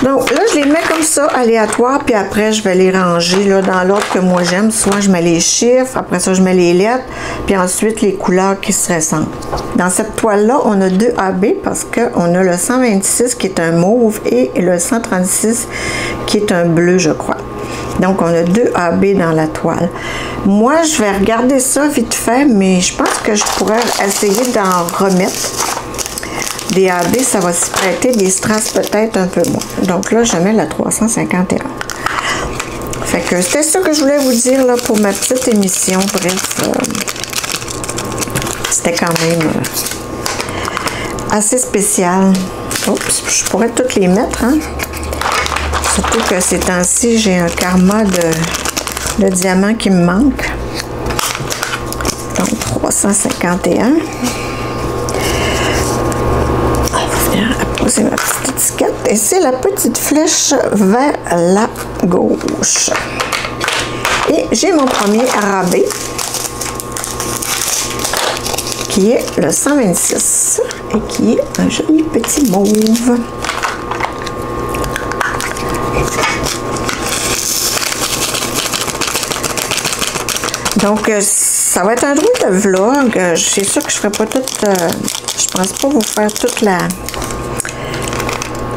Donc là, je les mets comme ça, aléatoire, puis après, je vais les ranger là, dans l'ordre que moi j'aime. Soit je mets les chiffres, après ça, je mets les lettres, puis ensuite les couleurs qui se ressemblent. Dans cette toile-là, on a deux AB parce qu'on a le 126 qui est un mauve et le 136 qui est un bleu, je crois. Donc, on a deux AB dans la toile. Moi, je vais regarder ça vite fait, mais je pense que je pourrais essayer d'en remettre. Des AB, ça va s'y prêter, des strass peut-être un peu moins. Donc là, je mets la 351. Fait que c'était ça que je voulais vous dire là, pour ma petite émission. Bref, c'était quand même assez spécial. Oups, je pourrais toutes les mettre, hein? Surtout que ces temps-ci, j'ai un karma de diamants qui me manque. Donc, 351. C'est ma petite étiquette et c'est la petite flèche vers la gauche. Et j'ai mon premier rabais qui est le 126 et qui est un joli petit mauve. Donc, ça va être un drôle de vlog. C'est sûr que je ne ferai pas toute... je pense pas vous faire toute la...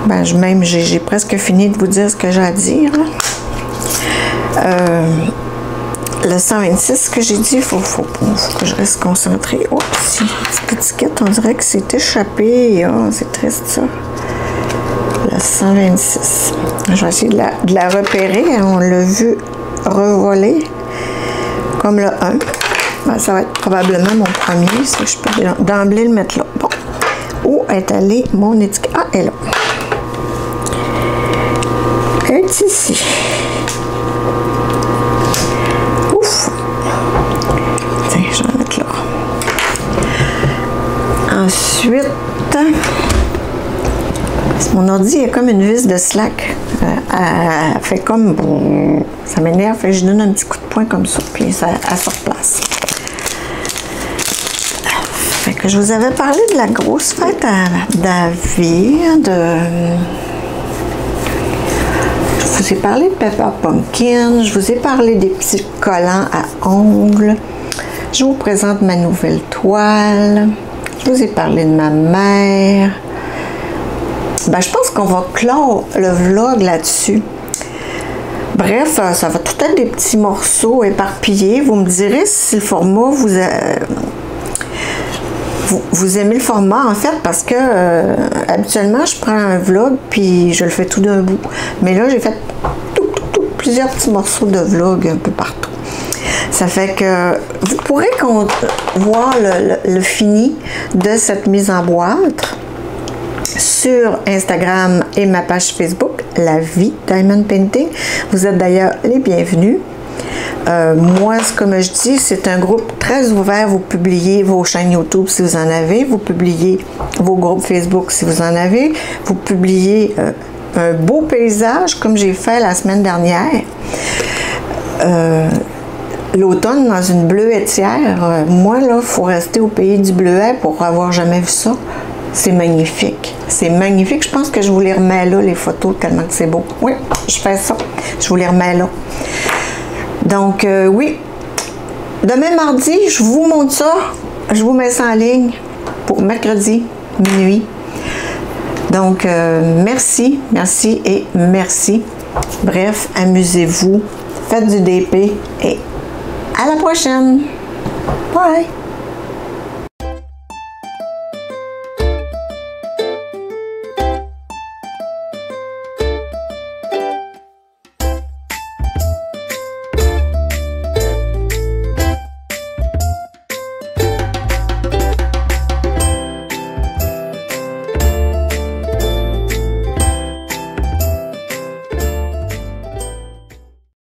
Ben, même, j'ai presque fini de vous dire ce que j'ai à dire. Le 126 que j'ai dit, il faut que je reste concentrée. Oh, cette étiquette, on dirait que c'est échappé. Oh, c'est triste, ça. Le 126. Je vais essayer de la repérer. On l'a vu revoler. Comme le 1. Ben, ça va être probablement mon premier. Ça, je peux d'emblée le mettre là. Bon. Où est allée mon étiquette? Ah, elle est là. Elle est ici. Ouf! Tiens, je vais mettre là. Ensuite, mon ordi est comme une vis de slack. Elle fait comme... Ça m'énerve, je donne un petit coup de poing comme ça, puis elle se replace. Fait que je vous avais parlé de la grosse fête à David, je vous ai parlé de Pepper Pumpkin, je vous ai parlé des petits collants à ongles, je vous présente ma nouvelle toile, je vous ai parlé de ma mère. Ben, je pense qu'on va clore le vlog là-dessus. Bref, ça va tout être des petits morceaux éparpillés. Vous me direz si le format vous aimez le format, en fait, parce que habituellement, je prends un vlog puis je le fais tout d'un bout. Mais là, j'ai fait plusieurs petits morceaux de vlog un peu partout. Ça fait que vous pourrez voir le fini de cette mise en boîte sur Instagram et ma page Facebook, La Vie Diamond Painting. Vous êtes d'ailleurs les bienvenus. Moi, comme je dis, c'est un groupe très ouvert. Vous publiez vos chaînes YouTube si vous en avez. Vous publiez vos groupes Facebook si vous en avez. Vous publiez un beau paysage comme j'ai fait la semaine dernière. L'automne dans une bleuetière. Moi, là, il faut rester au pays du bleuet pour avoir jamais vu ça. C'est magnifique. C'est magnifique. Je pense que je vous les remets là, les photos, tellement que c'est beau. Oui, je fais ça. Je vous les remets là. Donc, oui. Demain, mardi, je vous montre ça. Je vous mets ça en ligne pour mercredi, minuit. Donc, merci, merci et merci. Bref, amusez-vous. Faites du DP et à la prochaine. Bye!